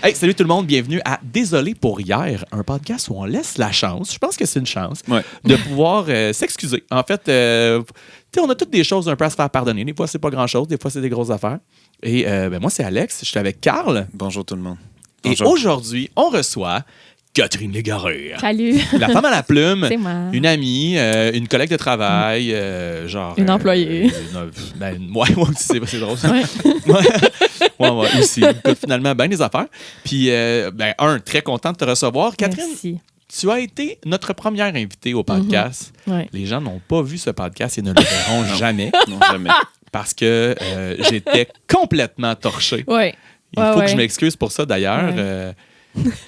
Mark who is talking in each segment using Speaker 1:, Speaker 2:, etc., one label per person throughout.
Speaker 1: Hey, salut tout le monde, bienvenue à Désolé pour hier, un podcast où on laisse la chance, je pense que c'est une chance, de pouvoir s'excuser. En fait, on a toutes des choses un peu à se faire pardonner. Des fois, c'est pas grand-chose, des fois, c'est des grosses affaires. Et moi, c'est Alex, je suis avec Carl.
Speaker 2: Bonjour tout le monde.
Speaker 1: Bonjour. Et aujourd'hui, on reçoit Catherine Légaré.
Speaker 3: Salut.
Speaker 1: La femme à la plume.
Speaker 3: C'est moi.
Speaker 1: Une amie, une collègue de travail, genre...
Speaker 3: Une employée.
Speaker 1: C'est drôle. Ouais, aussi. Écoute, finalement, bien des affaires. Puis, très content de te recevoir. Catherine,
Speaker 3: merci.
Speaker 1: Tu as été notre première invitée au podcast.
Speaker 3: Ouais.
Speaker 1: Les gens n'ont pas vu ce podcast et ne le verront jamais.
Speaker 2: Non, jamais.
Speaker 1: Parce que j'étais complètement torché.
Speaker 3: Ouais.
Speaker 1: Il faut que je m'excuse pour ça, d'ailleurs.
Speaker 3: Ouais.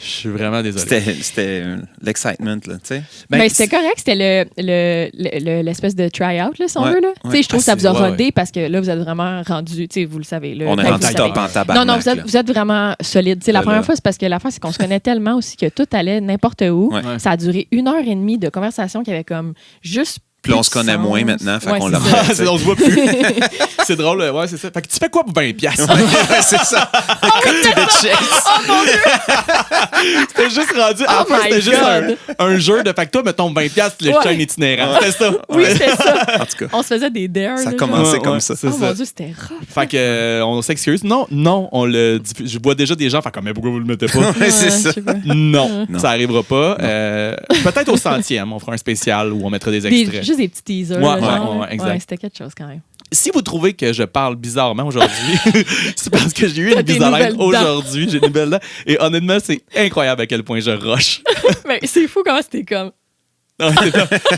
Speaker 1: Je suis vraiment désolé.
Speaker 2: C'était l'excitement, là, tu sais.
Speaker 3: Ben, c'était correct, c'était l'espèce de try-out, là, si on veut. Là.
Speaker 2: Ouais.
Speaker 3: Je trouve que ça vous a rodé parce que là, vous êtes vraiment rendu, vous le savez. Là,
Speaker 2: on est rendu top en tabarnak.
Speaker 3: Non, vous êtes vraiment solide. La première fois, c'est parce que l'affaire, c'est qu'on se connaît tellement aussi que tout allait n'importe où.
Speaker 2: Ouais.
Speaker 3: Ça a duré 1h30 de conversation qui avait comme juste.
Speaker 2: Puis on se connaît moins maintenant, fait qu'on l'a
Speaker 1: fait. On se voit plus. C'est drôle, ouais, c'est ça. Fait que tu fais quoi pour 20$?
Speaker 2: C'est ça.
Speaker 3: Oh mon Dieu!
Speaker 1: C'était juste rendu. En fait, c'était juste un jeu de. Fait que toi, mettons 20$, tu l'échelles itinérant. C'était ça.
Speaker 3: Oui, c'était ça.
Speaker 2: En tout cas.
Speaker 3: On se faisait des dares.
Speaker 2: Ça a commencé comme ça.
Speaker 3: Oh mon Dieu, c'était rough.
Speaker 1: Fait que, on s'excuse. Non, on le diffuse. Je vois déjà des gens faire comme, mais pourquoi vous le mettez pas?
Speaker 2: C'est ça.
Speaker 1: Non, ça arrivera pas. Peut-être au 100e, on fera un spécial où on mettra des extraits.
Speaker 3: Juste des petits teasers.
Speaker 1: Ouais, exact.
Speaker 3: C'était quelque chose quand même.
Speaker 1: Si vous trouvez que je parle bizarrement aujourd'hui, c'est parce que j'ai eu une bizarre aujourd'hui. J'ai une nouvelle dent. Et honnêtement, c'est incroyable à quel point je rush.
Speaker 3: Mais c'est fou comment c'était comme.
Speaker 1: Non, mais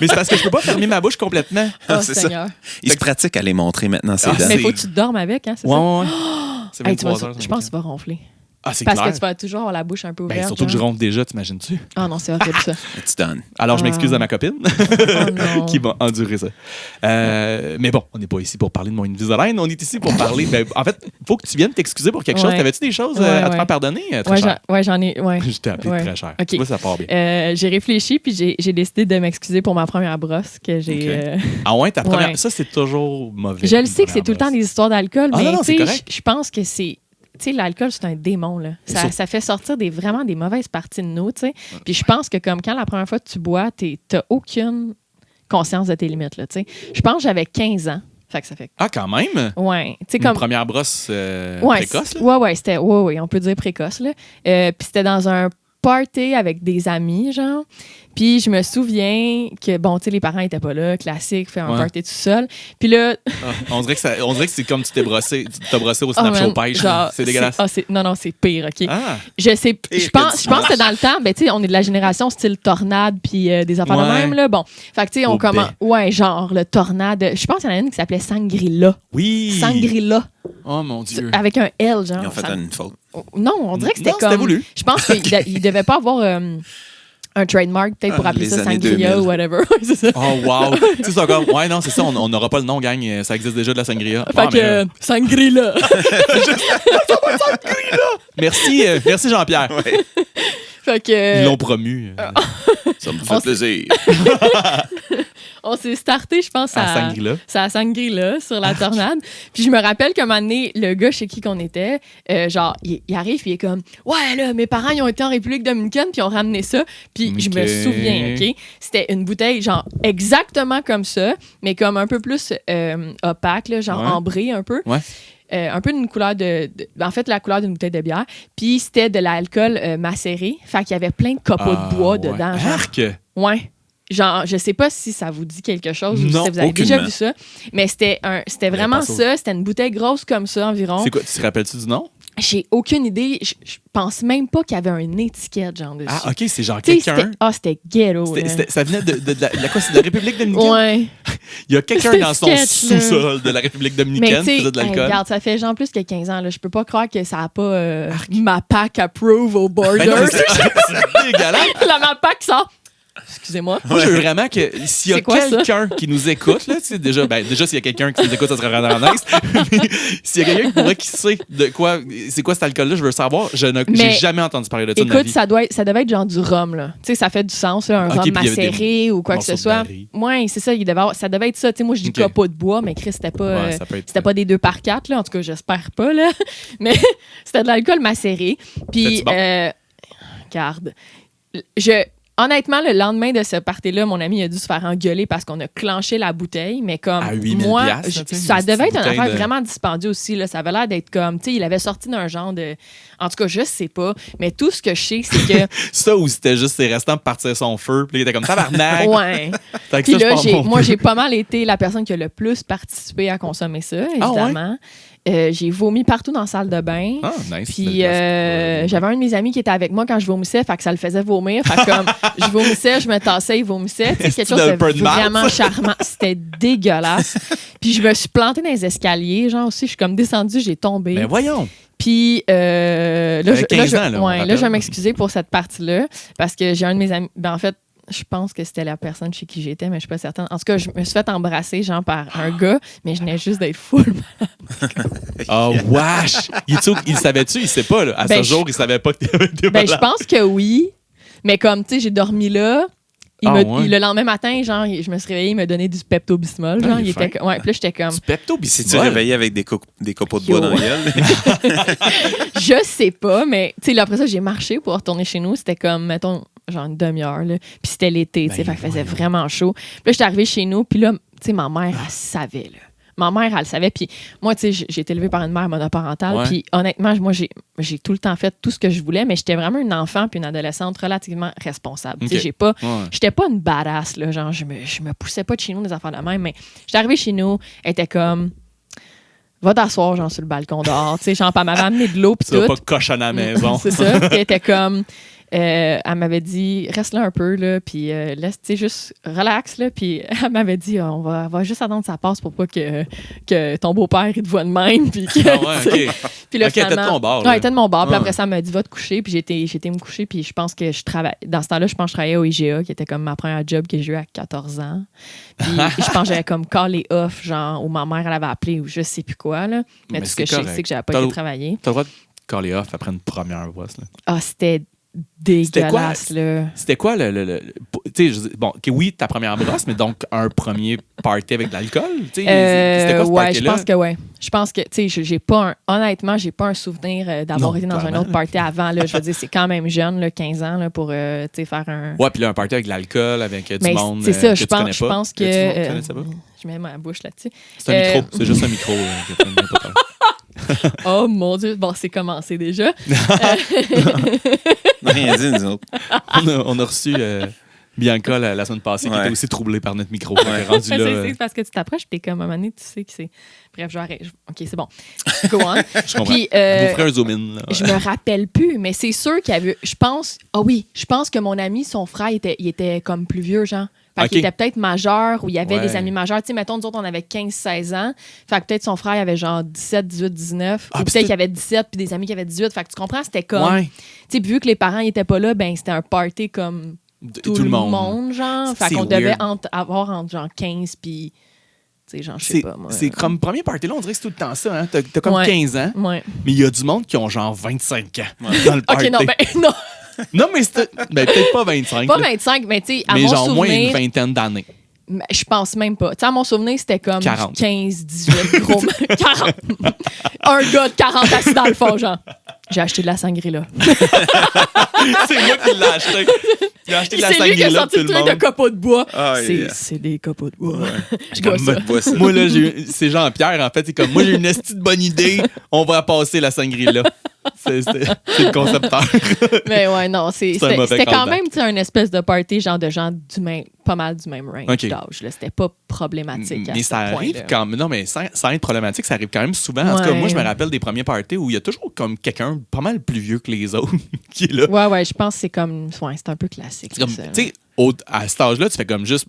Speaker 1: c'est parce que je peux pas fermer ma bouche complètement.
Speaker 3: Oh,
Speaker 2: c'est
Speaker 3: Seigneur.
Speaker 2: ça. Il se pratique à les montrer maintenant, ces dents.
Speaker 3: Mais il faut que tu te dormes avec, hein, c'est ça?
Speaker 1: Ouais. C'est 23 heures.
Speaker 3: Je pense que tu vas ronfler.
Speaker 1: Ah, c'est
Speaker 3: parce
Speaker 1: clair.
Speaker 3: que tu vas toujours avoir la bouche un peu ouverte.
Speaker 1: Surtout que je ronfle déjà, t'imagines-tu?
Speaker 3: Ah non, c'est horrible ça.
Speaker 2: Tu donnes.
Speaker 1: Alors, je m'excuse à ma copine
Speaker 3: non.
Speaker 1: qui va endurer ça. Mais bon, on n'est pas ici pour parler de mon Invisalign. On est ici pour parler... en fait, il faut que tu viennes t'excuser pour quelque chose. T'avais-tu des choses à te faire pardonner? Très cher?
Speaker 3: J'en ai. Ouais.
Speaker 1: Je t'ai appelé très cher.
Speaker 3: Okay.
Speaker 1: Tu vois, ça part bien.
Speaker 3: J'ai réfléchi puis j'ai décidé de m'excuser pour ma première brosse que j'ai...
Speaker 1: Ah ouais, ta première... Ça, c'est toujours mauvais.
Speaker 3: Je le sais que c'est tout le temps des histoires d'alcool, mais
Speaker 1: je
Speaker 3: pense que c'est... Tu sais, l'alcool, c'est un démon, là. Ça fait sortir vraiment des mauvaises parties de nous, tu sais. Puis je pense que comme quand la première fois que tu bois, t'as aucune conscience de tes limites, là, tu sais. Je pense que j'avais 15 ans. Fait que ça fait...
Speaker 1: Ah, quand même?
Speaker 3: Ouais.
Speaker 1: Une
Speaker 3: comme...
Speaker 1: première brosse précoce, là?
Speaker 3: Ouais, c'était... Ouais, on peut dire précoce, là. Puis c'était dans un party avec des amis, genre. Puis je me souviens que, bon, tu sais, les parents étaient pas là, classique, faire un party tout seul. Puis là...
Speaker 1: on dirait que c'est comme tu t'as brossé au Snapchat pêche. C'est dégueulasse.
Speaker 3: Non, c'est pire, OK?
Speaker 1: Ah.
Speaker 3: Je pense que dans le temps, ben, tu sais, on est de la génération style tornade puis des affaires de même, là. Bon, fait que, tu sais, on commence... Ouais, genre, le tornade. Je pense qu'il y en a une qui s'appelait Sangrilla.
Speaker 1: Oui!
Speaker 3: Sangrilla.
Speaker 1: Oh, mon Dieu.
Speaker 3: Avec un L, genre.
Speaker 2: Ils ont fait une faute.
Speaker 3: Non, on dirait que c'était comme...
Speaker 1: c'était voulu.
Speaker 3: Je pense qu'il devait pas avoir... un trademark, peut-être, pour appeler ça Sangria
Speaker 2: 2000.
Speaker 3: ou whatever. C'est ça.
Speaker 1: Oh, wow! Tu sais, c'est encore. Ouais, non, c'est ça, on n'aura pas le nom, gang. Ça existe déjà de la Sangria.
Speaker 3: Fait que, Sangrilla.
Speaker 1: Merci Jean-Pierre.
Speaker 2: Ouais.
Speaker 3: Fait que.
Speaker 1: Ils l'ont promu.
Speaker 2: Ça me fait plaisir.
Speaker 3: On s'est starté, je pense,
Speaker 1: à Sangrilla.
Speaker 3: C'est à Sangrilla, sur la tornade. Puis je me rappelle qu'un moment donné, le gars chez qui qu'on était, genre, il arrive, puis il est comme, ouais, là, mes parents, ils ont été en République dominicaine, puis ils ont ramené ça. Puis je me souviens, OK? C'était une bouteille, genre, exactement comme ça, mais comme un peu plus opaque, là, genre ambrée un peu.
Speaker 1: Ouais.
Speaker 3: Un peu d'une couleur en fait, la couleur d'une bouteille de bière. Puis c'était de l'alcool macéré. Fait qu'il y avait plein de copeaux de bois dedans.
Speaker 1: Arc!
Speaker 3: Ouais. Genre, je sais pas si ça vous dit quelque chose ou si vous avez déjà vu ça, mais c'était vraiment ça. C'était une bouteille grosse comme ça environ.
Speaker 1: C'est quoi? Tu te rappelles-tu du nom?
Speaker 3: J'ai aucune idée. Je pense même pas qu'il y avait une étiquette, genre, dessus.
Speaker 1: Ah, OK, c'est genre quelqu'un...
Speaker 3: C'était ghetto.
Speaker 1: Ça venait de la République dominicaine?
Speaker 3: Ouais.
Speaker 1: Il y a quelqu'un dans son sous-sol de la République dominicaine qui faisait de l'alcool.
Speaker 3: Regarde, ça fait genre plus que 15 ans. Là. Je peux pas croire que ça a pas ma PAC approve au border.
Speaker 1: C'est dégueulasse.
Speaker 3: La MAPAC sort... Excusez-moi.
Speaker 1: Moi, je veux vraiment que s'il y a
Speaker 3: C'est quoi,
Speaker 1: quelqu'un qui nous écoute, là, déjà s'il y a quelqu'un qui nous écoute, ça serait vraiment nice. Mais s'il y a quelqu'un qui sait de quoi, c'est quoi cet alcool-là, je veux savoir. J'ai jamais entendu parler de ça de ma
Speaker 3: écoute,
Speaker 1: vie.
Speaker 3: ça devait être genre du rhum, là. Tu sais, ça fait du sens, là, un rhum macéré ou quoi que ce soit. Ouais, c'est ça, ça devait être ça. Tu sais, moi, je dis copeaux de bois, mais Chris, c'était pas des 2x4, là. En tout cas, j'espère pas, là. Mais c'était de l'alcool macéré. Puis, garde. Honnêtement, le lendemain de ce party-là, mon ami a dû se faire engueuler parce qu'on a clenché la bouteille, mais comme moi, ça devait être une affaire vraiment dispendieux aussi. Là. Ça avait l'air d'être comme, tu sais, il avait sorti d'un genre de... En tout cas, je sais pas, mais tout ce que je sais, c'est que...
Speaker 1: Ça, ou c'était juste ses restants pour partir son feu, puis il était comme tabarnak.
Speaker 3: Ouais. Puis là, moi, j'ai pas mal été la personne qui a le plus participé à consommer ça, évidemment. J'ai vomi partout dans la salle de bain.
Speaker 1: Ah, nice.
Speaker 3: Puis j'avais un de mes amis qui était avec moi quand je vomissais, fait que ça le faisait vomir. Fait que comme je vomissais, je me tassais, il vomissait. C'est quelque chose de vraiment charmant. C'était dégueulasse. Puis je me suis plantée dans les escaliers, genre aussi. Je suis comme descendue, j'ai tombé.
Speaker 1: Mais voyons!
Speaker 3: Puis là, je vais m'excuser pour cette partie-là parce que j'ai un de mes amis. Ben, en fait, je pense que c'était la personne chez qui j'étais, mais je suis pas certaine. En tout cas, je me suis fait embrasser, genre, par un gars, mais je venais juste d'être full malade.
Speaker 1: Oh, wesh! Il savait-tu? Il sait pas, là. À ce jour, il savait pas que t'avais malade.
Speaker 3: Je pense que oui. Mais comme, tu sais, j'ai dormi là. Le lendemain matin, genre, je me suis réveillée, il m'a donné du Pepto-Bismol. Genre, puis là, j'étais comme...
Speaker 2: Du Pepto-Bismol? Si tu réveillais avec des copeaux de bois dans la gueule?
Speaker 3: Je sais pas, mais, tu sais, après ça, j'ai marché pour retourner chez nous. C'était comme, mettons, genre une demi-heure, là. Puis c'était l'été, tu sais, fait qu'il faisait vraiment chaud. Puis là, j'étais arrivée chez nous, puis là, tu sais, ma mère, elle savait, là. Ma mère, elle le savait. Puis moi, tu sais, j'ai été élevée par une mère monoparentale. Puis honnêtement, moi, j'ai tout le temps fait tout ce que je voulais, mais j'étais vraiment une enfant puis une adolescente relativement responsable. Tu sais, j'étais pas une badass, là. Genre, je me poussais pas de chez nous des affaires de même, mais j'étais arrivée chez nous, elle était comme... Va t'asseoir, genre, sur le balcon dehors. Tu sais, genre, elle m'avait amené de l'eau puis tout.
Speaker 1: Tu vas pas cochonner à la maison.
Speaker 3: C'est ça. Puis elle était comme... elle m'avait dit, reste là un peu, là, puis laisse, tu sais, juste relax, là. Puis elle m'avait dit, on va juste attendre que ça passe pour pas que ton beau-père, il te voit de même. Puis puis là,
Speaker 1: elle était de ton bord.
Speaker 3: Ouais, elle était de mon bord. Puis après ça, elle m'a dit, va te coucher. Puis j'étais me coucher. Puis je pense que dans ce temps-là, je pense que je travaillais au IGA, qui était comme ma première job que j'ai eu à 14 ans. Puis je pense que j'avais comme callé off, genre, où ma mère, elle avait appelé, ou je sais plus quoi, là. Mais tout ce que je sais, c'est que j'avais pas été travailler.
Speaker 1: T'as le droit de caller off après une première brosse, là.
Speaker 3: Ah, c'était dégueulasse, là.
Speaker 1: C'était quoi tu sais, bon, oui, ta première brosse, mais donc un premier party avec de l'alcool? C'était quoi ce party-là?
Speaker 3: Je pense que oui. Je pense que, tu sais, honnêtement, j'ai pas un souvenir d'avoir été dans un autre party avant, là. Je veux dire, c'est quand même jeune, là, 15 ans, là, pour, tu sais, faire un...
Speaker 1: Ouais, puis là, un party avec de l'alcool, avec du monde
Speaker 3: c'est ça,
Speaker 1: que tu connais pas.
Speaker 3: Je pense que... je mets ma bouche là-dessus.
Speaker 1: C'est un micro, c'est juste un micro.
Speaker 3: Oh mon Dieu, bon, c'est commencé déjà.
Speaker 2: On n'a rien dit, nous autres.
Speaker 1: On a reçu Bianca la semaine passée qui était aussi troublée par notre micro. Rendu là,
Speaker 3: c'est parce que tu t'approches, puis t'es comme à un moment donné, tu sais que c'est... Bref, j'arrête. OK, c'est bon. Go on.
Speaker 1: Je comprends.
Speaker 3: Puis,
Speaker 1: vous ferez un zoom-in. Là.
Speaker 3: Je me rappelle plus, mais c'est sûr qu'il y avait... Je pense que mon ami, son frère, il était comme plus vieux, genre. Fait qu'il était peut-être majeur ou il y avait des amis majeurs. Tu sais, mettons, nous autres, on avait 15-16 ans. Fait que peut-être son frère, il avait genre 17, 18, 19. Ou peut-être qu'il y avait 17 puis des amis qui avaient 18. Fait que tu comprends, c'était comme... Tu sais, vu que les parents n'étaient pas là, ben c'était un party comme tout le monde, genre. Fait qu'on devait avoir entre genre 15 puis... Tu sais, genre, je sais pas, moi.
Speaker 1: C'est comme premier party, là, on dirait que c'est tout le temps ça. Hein? T'as comme 15 ans, mais il y a du monde qui ont genre 25 ans dans le party.
Speaker 3: OK, non.
Speaker 1: Non, mais c'était peut-être pas 25.
Speaker 3: Pas 25, mais tu sais, à
Speaker 1: mon
Speaker 3: souvenir...
Speaker 1: Mais genre moins une vingtaine d'années.
Speaker 3: Je pense même pas. Tu sais, à mon souvenir, c'était comme
Speaker 1: 40.
Speaker 3: 15, 18, gros... 40! Un gars de 40 assis dans le fond, genre. J'ai acheté de la Sangrilla.
Speaker 1: C'est moi qui l'ai acheté. J'ai acheté de la Sangrilla.
Speaker 3: C'est lui qui a sorti le truc de copeaux de bois.
Speaker 1: C'est
Speaker 3: des copeaux de bois.
Speaker 1: Ouais. Moi, là, c'est Jean-Pierre, en fait. C'est comme, moi, j'ai une esti de bonne idée. On va passer la Sangrilla. C'est le concepteur.
Speaker 3: Mais ouais, non, c'était quand même un espèce de party, genre de gens pas mal du même range d'âge. C'était pas problématique.
Speaker 1: Mais ça arrive quand même. Non, mais sans être problématique, ça arrive quand même souvent. En tout cas, moi, je me rappelle des premiers parties où il y a toujours comme quelqu'un pas mal plus vieux que les autres qui est là.
Speaker 3: Ouais, je pense que c'est comme. Ouais, c'est un peu classique.
Speaker 1: Tu sais, à cet âge-là, tu fais comme juste,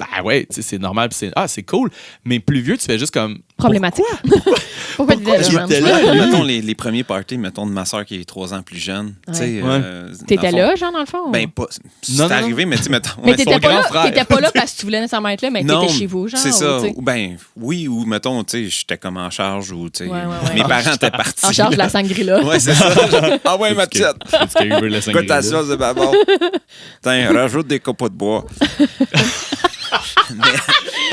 Speaker 1: c'est normal, c'est cool. Mais plus vieux, tu fais juste comme.
Speaker 3: Problématique. Pourquoi
Speaker 1: Pourquoi
Speaker 3: t'étais là,
Speaker 1: j'étais
Speaker 3: man?
Speaker 1: là?
Speaker 2: Mettons les premiers parties, mettons de ma soeur qui est 3 ans plus jeune. Tu sais,
Speaker 1: Ouais.
Speaker 3: T'étais
Speaker 2: dans le fond,
Speaker 3: là, genre, dans le fond?
Speaker 2: Ben, pas. C'est
Speaker 1: Non, non,
Speaker 2: arrivé, mais tu sais, mettons.
Speaker 3: mais
Speaker 2: ouais,
Speaker 3: t'étais
Speaker 1: son
Speaker 3: pas,
Speaker 1: grand
Speaker 3: là,
Speaker 1: frère.
Speaker 3: t'étais pas là parce que tu voulais nécessairement être là, mais
Speaker 2: non,
Speaker 3: t'étais chez vous, genre.
Speaker 2: c'est ça.
Speaker 3: ou, tu sais,
Speaker 2: Ou ben, oui, ou mettons, tu sais, j'étais comme en charge ou, tu sais,
Speaker 3: Ouais, ouais, ouais.
Speaker 2: mes parents étaient partis.
Speaker 3: en charge de la sangria.
Speaker 2: Ouais, c'est ça. Ah ouais, ma petite.
Speaker 1: Est-ce qu'il veut la
Speaker 2: Écoute ta sauce de babon. Tiens, rajoute des copeaux de bois.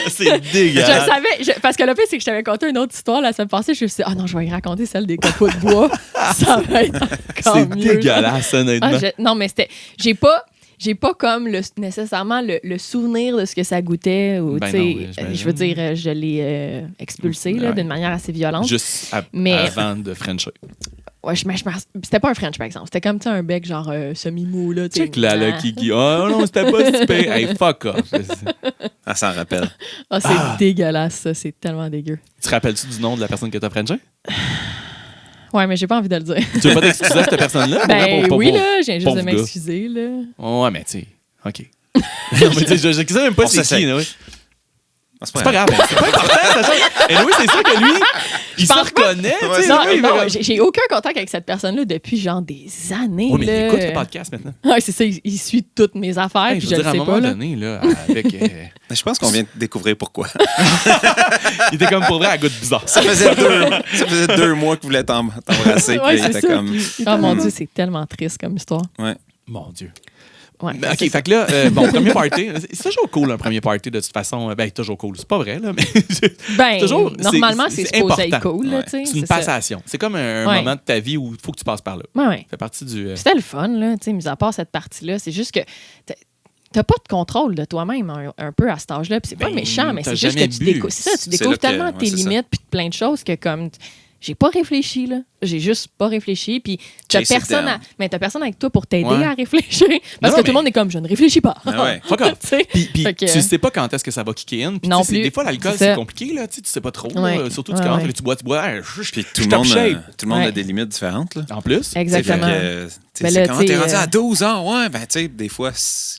Speaker 1: C'est
Speaker 3: Je
Speaker 1: dégueulasse.
Speaker 3: savais, parce que le pire, c'est que je t'avais conté une autre histoire la semaine passée. Je me suis dit, ah non, je vais y raconter celle des copeaux de bois. Ça va être encore
Speaker 1: C'est
Speaker 3: mieux.
Speaker 1: dégueulasse, honnêtement.
Speaker 3: Non, mais c'était. J'ai pas comme nécessairement le souvenir de ce que ça goûtait. Ou,
Speaker 1: Ben
Speaker 3: tu sais,
Speaker 1: non, oui, j'imagine.
Speaker 3: je veux dire, je l'ai expulsé là,
Speaker 1: Ouais.
Speaker 3: d'une manière assez violente.
Speaker 1: Juste
Speaker 3: Mais-
Speaker 1: avant de Frencher.
Speaker 3: Ouais, c'était pas un French, par exemple. C'était comme tu sais, un bec genre semi-mou. Là, tu sais.
Speaker 1: Check là, là, qui. Oh non, c'était pas si pire. Hey, fuck off.
Speaker 2: Elle s'en rappelle.
Speaker 3: Ah, c'est dégueulasse, ça. C'est tellement dégueu.
Speaker 1: Tu te rappelles-tu du nom de la personne que t'as Frenché?
Speaker 3: Ouais, mais j'ai pas envie de le dire.
Speaker 1: Tu veux pas t'excuser à cette personne-là?
Speaker 3: Ben
Speaker 1: Pour-
Speaker 3: oui,
Speaker 1: pour-
Speaker 3: là, j'ai juste
Speaker 1: pauvre
Speaker 3: de
Speaker 1: gars.
Speaker 3: m'excuser, là.
Speaker 1: Ouais, mais tu sais, OK. Non, mais tu sais, je sais même pas
Speaker 2: On
Speaker 1: c'est
Speaker 2: s'essaye.
Speaker 1: qui, là, oui.
Speaker 2: Ah,
Speaker 1: C'est pas grave, mais c'est pas important, ça change. Et oui, c'est sûr que lui, il se
Speaker 3: pense pas.
Speaker 1: reconnaît, tu
Speaker 2: Ouais,
Speaker 1: sais.
Speaker 3: Non,
Speaker 1: lui, il
Speaker 3: non,
Speaker 1: va-
Speaker 3: j'ai aucun contact avec cette personne-là depuis genre des années.
Speaker 1: Ouais, mais il
Speaker 3: là.
Speaker 1: écoute le podcast maintenant.
Speaker 3: Ouais, c'est ça, il suit toutes mes affaires,
Speaker 1: Hey,
Speaker 3: puis
Speaker 1: je
Speaker 3: je
Speaker 1: veux
Speaker 3: le
Speaker 1: dire, à un
Speaker 3: sais
Speaker 1: moment
Speaker 3: pas. Là.
Speaker 1: donné, là, avec.
Speaker 2: Je pense qu'on vient de découvrir pourquoi.
Speaker 1: il était comme pour vrai à goût de bizarre.
Speaker 2: Ça faisait 2 mois qu'il voulait t'embrasser.
Speaker 3: Ouais,
Speaker 2: Puis il
Speaker 3: c'est
Speaker 2: était
Speaker 3: ça.
Speaker 2: comme.
Speaker 3: Oh mon Dieu, c'est tellement triste comme histoire.
Speaker 2: Ouais.
Speaker 1: Mon Dieu.
Speaker 3: Ouais,
Speaker 1: Mais, OK,
Speaker 3: c'est
Speaker 1: fait que là, bon, premier party, c'est toujours cool un premier party de toute façon. Ben, toujours cool. C'est pas vrai, là, mais
Speaker 3: Ben,
Speaker 1: toujours-
Speaker 3: normalement,
Speaker 1: c'est
Speaker 3: c'est supposé être
Speaker 1: important.
Speaker 3: cool. Là,
Speaker 2: Ouais.
Speaker 3: tu sais,
Speaker 1: c'est une
Speaker 3: ça.
Speaker 1: passation. C'est comme un
Speaker 3: Ouais.
Speaker 1: moment de ta vie où il faut que tu passes par là.
Speaker 3: Ouais, ouais.
Speaker 1: Ça fait partie du.
Speaker 3: C'était le fun, là, tu sais, mis à part cette partie-là. C'est juste que t'as pas de contrôle de toi-même un peu à cet âge-là. Puis c'est pas
Speaker 1: Ben,
Speaker 3: méchant, mais
Speaker 1: t'as
Speaker 3: c'est juste que
Speaker 1: jamais
Speaker 3: tu
Speaker 1: bu.
Speaker 3: découvres. C'est ça, tu
Speaker 2: C'est
Speaker 3: découvres
Speaker 2: là que-
Speaker 3: tellement
Speaker 2: ouais,
Speaker 3: tes
Speaker 2: c'est ça.
Speaker 3: limites puis plein de choses que comme. J'ai pas réfléchi, là. J'ai juste pas réfléchi. Puis t'as
Speaker 2: Chase it
Speaker 3: personne,
Speaker 2: down.
Speaker 3: mais t'as personne avec toi pour t'aider
Speaker 1: Ouais.
Speaker 3: à réfléchir. Parce
Speaker 1: Non,
Speaker 3: que tout
Speaker 1: mais-
Speaker 3: le monde est comme, je ne réfléchis pas.
Speaker 2: Ah ouais.
Speaker 1: Fuck off.
Speaker 3: Tu sais?
Speaker 1: Puis
Speaker 3: Fait que-
Speaker 1: tu sais pas quand est-ce que ça va kicker in. Puis
Speaker 3: Non
Speaker 1: tu sais,
Speaker 3: plus.
Speaker 1: des fois, l'alcool,
Speaker 3: C'est
Speaker 1: c'est
Speaker 3: ça.
Speaker 1: compliqué. Là, tu sais pas trop.
Speaker 3: Ouais.
Speaker 1: là, surtout, tu
Speaker 3: Ouais,
Speaker 1: commences,
Speaker 3: ouais.
Speaker 1: là, tu bois.
Speaker 2: Puis
Speaker 1: Je top shape.
Speaker 2: tout le monde
Speaker 3: Ouais.
Speaker 2: a des limites différentes. Là.
Speaker 1: En plus.
Speaker 3: Exactement.
Speaker 2: Ben
Speaker 3: Ben
Speaker 2: là,
Speaker 3: là,
Speaker 2: comment
Speaker 3: tu
Speaker 2: t'es
Speaker 3: sais,
Speaker 2: rendu à 12 ans? Ouais, ben tu sais, des fois,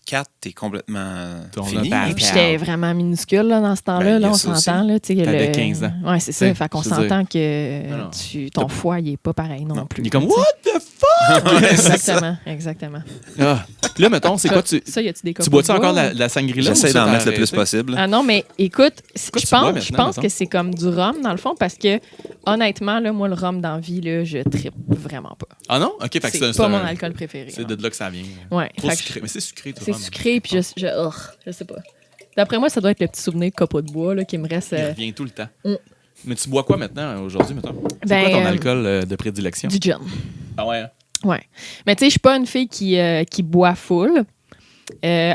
Speaker 2: 4, t'es complètement
Speaker 1: On
Speaker 2: fini.
Speaker 1: a pas-
Speaker 3: Et puis j'étais vraiment minuscule là, dans ce temps-là.
Speaker 2: Ben, il y
Speaker 3: là,
Speaker 2: a
Speaker 3: on
Speaker 2: ça
Speaker 3: s'entend. Là, tu sais,
Speaker 1: T'avais
Speaker 3: le-
Speaker 1: 15 ans.
Speaker 3: Ouais, c'est
Speaker 1: T'sais,
Speaker 3: ça. Fait qu'on
Speaker 1: je veux
Speaker 3: s'entend que
Speaker 1: Non, non.
Speaker 3: ton foie, il est pas pareil non,
Speaker 2: Non.
Speaker 3: plus.
Speaker 1: Il est comme,
Speaker 3: là,
Speaker 1: what the fuck?
Speaker 3: tu sais. Exactement, exactement.
Speaker 1: Ah. Là, mettons, c'est quoi? Tu
Speaker 3: Ça, y a-tu des copeaux
Speaker 1: bois-tu
Speaker 3: de
Speaker 1: encore
Speaker 3: bois,
Speaker 1: la, la sangria?
Speaker 2: J'essaie d'en mettre le plus possible.
Speaker 3: Ah non, mais écoute,
Speaker 1: Quoi
Speaker 3: je
Speaker 1: tu bois
Speaker 3: pense, je
Speaker 1: maintenant,
Speaker 3: pense
Speaker 1: mettons?
Speaker 3: que c'est comme du rhum, dans le fond, parce que, honnêtement, là, moi, le rhum dans la vie, là, je trippe vraiment pas.
Speaker 1: Ah non? OK, fait que
Speaker 3: C'est pas mon alcool préféré.
Speaker 1: C'est
Speaker 3: non.
Speaker 1: de là que ça vient.
Speaker 3: Ouais,
Speaker 1: Trop
Speaker 3: fait que
Speaker 1: sucré. Mais c'est sucré, tout
Speaker 3: c'est
Speaker 1: ça.
Speaker 3: sucré, puis je sais pas. D'après moi, ça doit être le petit souvenir de copeaux de bois là, qui me reste.
Speaker 1: Il revient tout le temps.
Speaker 3: Mm.
Speaker 1: Mais tu bois quoi maintenant, aujourd'hui, mettons? C'est
Speaker 3: Ben,
Speaker 1: quoi ton alcool de prédilection?
Speaker 3: Du gin.
Speaker 1: Ah ouais?
Speaker 3: Ouais. Mais tu sais, je suis pas une fille qui boit full.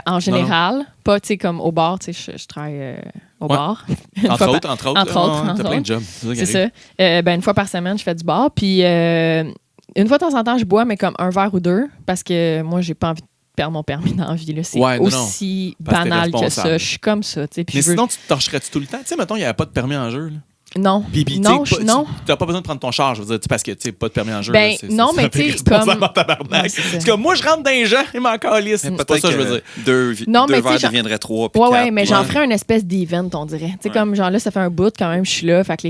Speaker 3: En général, pas, tu sais, comme au bar, tu sais, je travaille au
Speaker 1: Ouais.
Speaker 3: bar.
Speaker 1: Entre autres.
Speaker 3: Entre
Speaker 1: là,
Speaker 3: autres,
Speaker 1: ouais,
Speaker 3: entre
Speaker 1: T'as plein
Speaker 3: autres.
Speaker 1: de jobs. qui
Speaker 3: C'est
Speaker 1: arrive.
Speaker 3: ça. Ben, une fois par semaine, je fais du bar. Puis une fois de temps en temps, je bois, mais comme un verre ou deux, parce que moi, j'ai pas envie de perdre mon permis dans la vie. Là. C'est
Speaker 1: Ouais, non, non.
Speaker 3: aussi
Speaker 1: Parce que t'es
Speaker 3: banal que
Speaker 1: responsable.
Speaker 3: ça. Je suis comme ça. Tu sais, puis
Speaker 1: Mais
Speaker 3: je veux-
Speaker 1: sinon, tu te torcherais-tu tout le temps? Tu sais, mettons, il n'y avait pas de permis en jeu. Là.
Speaker 3: Non.
Speaker 1: Puis, tu
Speaker 3: non,
Speaker 1: sais,
Speaker 3: non.
Speaker 1: tu n'as pas besoin de prendre ton char, je veux dire, tu sais, parce que tu sais, pas de permis en jeu.
Speaker 3: Ben,
Speaker 1: là, c'est-
Speaker 3: non,
Speaker 1: c'est
Speaker 3: mais
Speaker 1: un peu
Speaker 3: tu sais,
Speaker 1: irresponsable
Speaker 3: comme-
Speaker 1: en tabarnak.
Speaker 3: Ouais, c'est ça.
Speaker 1: Parce que moi, je rentre dans les gens, ils m'en calissent.
Speaker 2: Mais
Speaker 1: C'est pas ça, je veux dire.
Speaker 2: Deux
Speaker 3: Non, mais tu
Speaker 2: verres
Speaker 3: sais, genre-
Speaker 2: deviendraient 3.
Speaker 3: Ouais, ouais, mais j'en
Speaker 2: ouais.
Speaker 3: ferais une espèce d'event, on dirait. Tu sais,
Speaker 2: Ouais.
Speaker 3: comme genre là, ça fait un bout quand même, je suis là. Fait que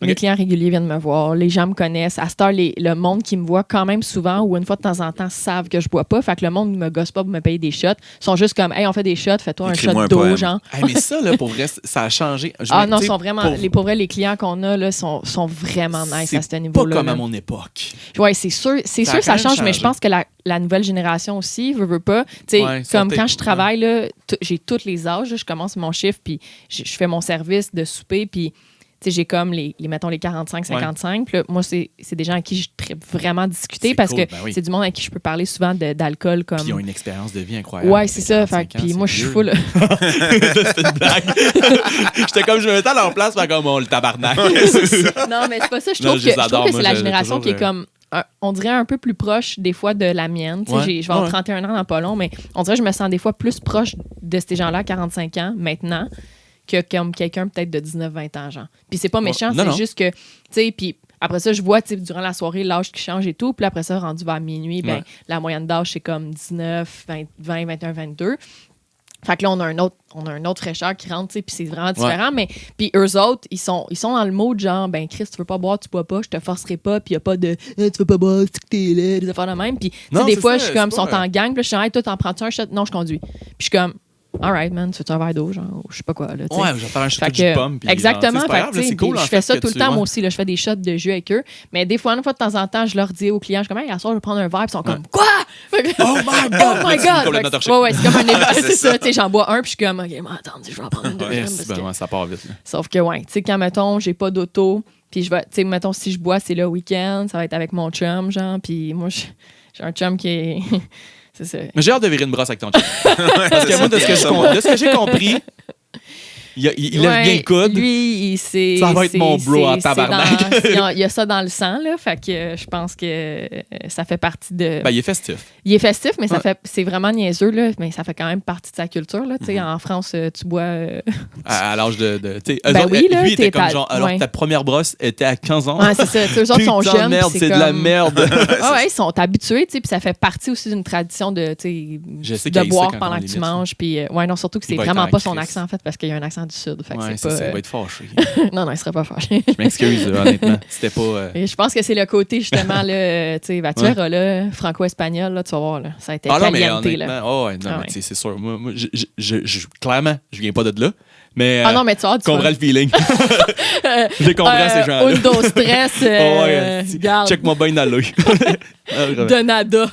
Speaker 3: mes clients réguliers viennent me voir. Les gens me connaissent. À cette heure, le monde qui me voit quand même souvent ou une fois de temps en temps savent que je bois pas. Fait que le monde ne me gosse pas pour me payer des shots. Ils sont juste comme, hey, on fait des shots, fais-toi un
Speaker 2: Écris-moi
Speaker 3: shot
Speaker 2: un
Speaker 3: d'eau,
Speaker 2: poème.
Speaker 3: genre.
Speaker 1: Hey, mais ça, là, pour vrai, ça a changé.
Speaker 3: Ah non,
Speaker 1: tu sais,
Speaker 3: ils sont vraiment. Pour vrai, les clients qu'on a là sont vraiment nice
Speaker 1: c'est
Speaker 3: à ce
Speaker 1: pas
Speaker 3: niveau-là.
Speaker 1: comme
Speaker 3: là.
Speaker 1: à mon époque.
Speaker 3: Oui, c'est sûr,
Speaker 1: Ça a
Speaker 3: ça
Speaker 1: quand même
Speaker 3: change, mais je
Speaker 1: changé.
Speaker 3: pense que la nouvelle génération aussi veut pas. Tu sais,
Speaker 1: Ouais,
Speaker 3: comme
Speaker 1: sont
Speaker 3: quand je travaille, là, j'ai tous les âges. Là, je commence mon chiffre, puis je fais mon service de souper, puis tu sais, j'ai comme mettons, les 45-55. Puis là, moi, c'est des gens à qui je tripe vraiment discuter
Speaker 1: C'est
Speaker 3: parce
Speaker 1: cool,
Speaker 3: que
Speaker 1: ben oui.
Speaker 3: c'est du monde avec qui je peux parler souvent d'alcool. Comme...
Speaker 1: Puis ils ont une expérience de vie incroyable.
Speaker 3: Ouais, c'est ça. Fait,
Speaker 1: 45 ans,
Speaker 3: puis
Speaker 1: c'est
Speaker 3: moi, je suis
Speaker 1: vieux.
Speaker 3: full.
Speaker 1: C'était une blague. J'étais comme, je me mettais à leur place, mais comme, le tabarnak.
Speaker 3: Non, mais c'est pas ça. Je
Speaker 1: Non,
Speaker 3: trouve
Speaker 1: je les
Speaker 3: que
Speaker 1: adore,
Speaker 3: c'est
Speaker 1: moi,
Speaker 3: la
Speaker 1: j'ai
Speaker 3: génération qui est
Speaker 1: toujours,
Speaker 3: comme, on dirait un peu plus proche des fois de la mienne. Tu sais,
Speaker 1: Ouais.
Speaker 3: je vais avoir 31 ans dans pas long, mais on dirait que je me sens des fois plus proche de ces gens-là à 45 ans maintenant que comme quelqu'un peut-être de 19-20 ans, genre. Puis c'est pas méchant,
Speaker 1: Non,
Speaker 3: c'est
Speaker 1: non.
Speaker 3: juste que, tu sais, puis après ça, je vois, tu sais, durant la soirée, l'âge qui change et tout. Puis après ça, rendu vers minuit, ben
Speaker 1: Ouais.
Speaker 3: la moyenne d'âge, c'est comme 19, 20, 21, 22. Fait que là, on a un autre fraîcheur qui rentre, tu sais, puis c'est vraiment différent. Mais puis eux autres, ils sont dans le mode genre, ben Chris, tu veux pas boire, tu bois pas, je te forcerai pas, puis y a pas de tu veux pas boire, c'est que t'es laid, des affaires de même. Puis des fois, je suis comme, ils sont en gang, puis je suis hey, toi, t'en prends-tu un shot? Non, je conduis. Puis je suis comme, alright, man, tu veux-tu un verre d'eau, genre, je sais pas quoi, là, tu sais.
Speaker 1: Ouais, je vais faire un shot de jus de pomme.
Speaker 3: Exactement,
Speaker 1: c'est cool.
Speaker 3: Je fais ça tout le temps, moi aussi, là, je fais des shots de jus avec eux. Mais des fois, une fois de temps en temps, je leur dis aux clients, je suis comme, hey, à soir, je vais prendre un verre, puis ils sont comme, quoi?
Speaker 1: Oh my God!
Speaker 3: Oh my God! Ouais, c'est comme un événement. C'est ça, tu sais, j'en bois un, puis je suis comme, OK, mais attends, je vais en prendre un deuxième.
Speaker 1: Ça part vite.
Speaker 3: Sauf que, ouais, tu sais, quand, mettons, j'ai pas d'auto, puis je vais, tu sais, mettons, si je bois, c'est le week-end, ça va être avec mon chum, genre, puis moi, j'ai un chum qui est. C'est ça.
Speaker 1: Mais j'ai hâte de virer une brosse avec ton chum. Parce que moi, de ce que j'ai compris, il lève bien le coude.
Speaker 3: Lui,
Speaker 1: ça va être mon bro en tabarnak.
Speaker 3: Il y a ça dans le sang, là. Fait que je pense que ça fait partie de.
Speaker 1: Ben, il est festif.
Speaker 3: Il est festif, mais c'est vraiment niaiseux, là. Mais ça fait quand même partie de sa culture, là. Tu sais, en France, tu bois.
Speaker 1: À l'âge de.
Speaker 3: Ben oui, là.
Speaker 1: Lui, était comme genre. Alors, ta première brosse était à 15 ans.
Speaker 3: Ouais, c'est ça. Eux autres sont jeunes.
Speaker 1: Merde, c'est de la merde.
Speaker 3: Ouais, ils sont habitués, tu sais. Puis ça fait partie aussi d'une tradition de, de boire pendant que tu manges. Puis, ouais, non, surtout que c'est vraiment pas son accent, en fait, parce qu'il y a un accent du Sud. Fait que
Speaker 1: ouais,
Speaker 3: c'est pas,
Speaker 1: ça va être fâché.
Speaker 3: non, il serait pas fâché.
Speaker 1: Je m'excuse, honnêtement. C'était pas.
Speaker 3: Et je pense que c'est le côté, justement, là, tu sais, tu verras, là, franco-espagnol, là, tu vas voir, là, ça a été caliente, là.
Speaker 1: Oh, ouais, non, mais c'est sûr. Moi, clairement, je viens pas de là. Mais,
Speaker 3: non, mais tu vois,
Speaker 1: comprends le feeling. Je comprends ces gens-là.
Speaker 3: Undo stress, garde.
Speaker 1: Check-moi bien dans l'œil.
Speaker 3: De nada.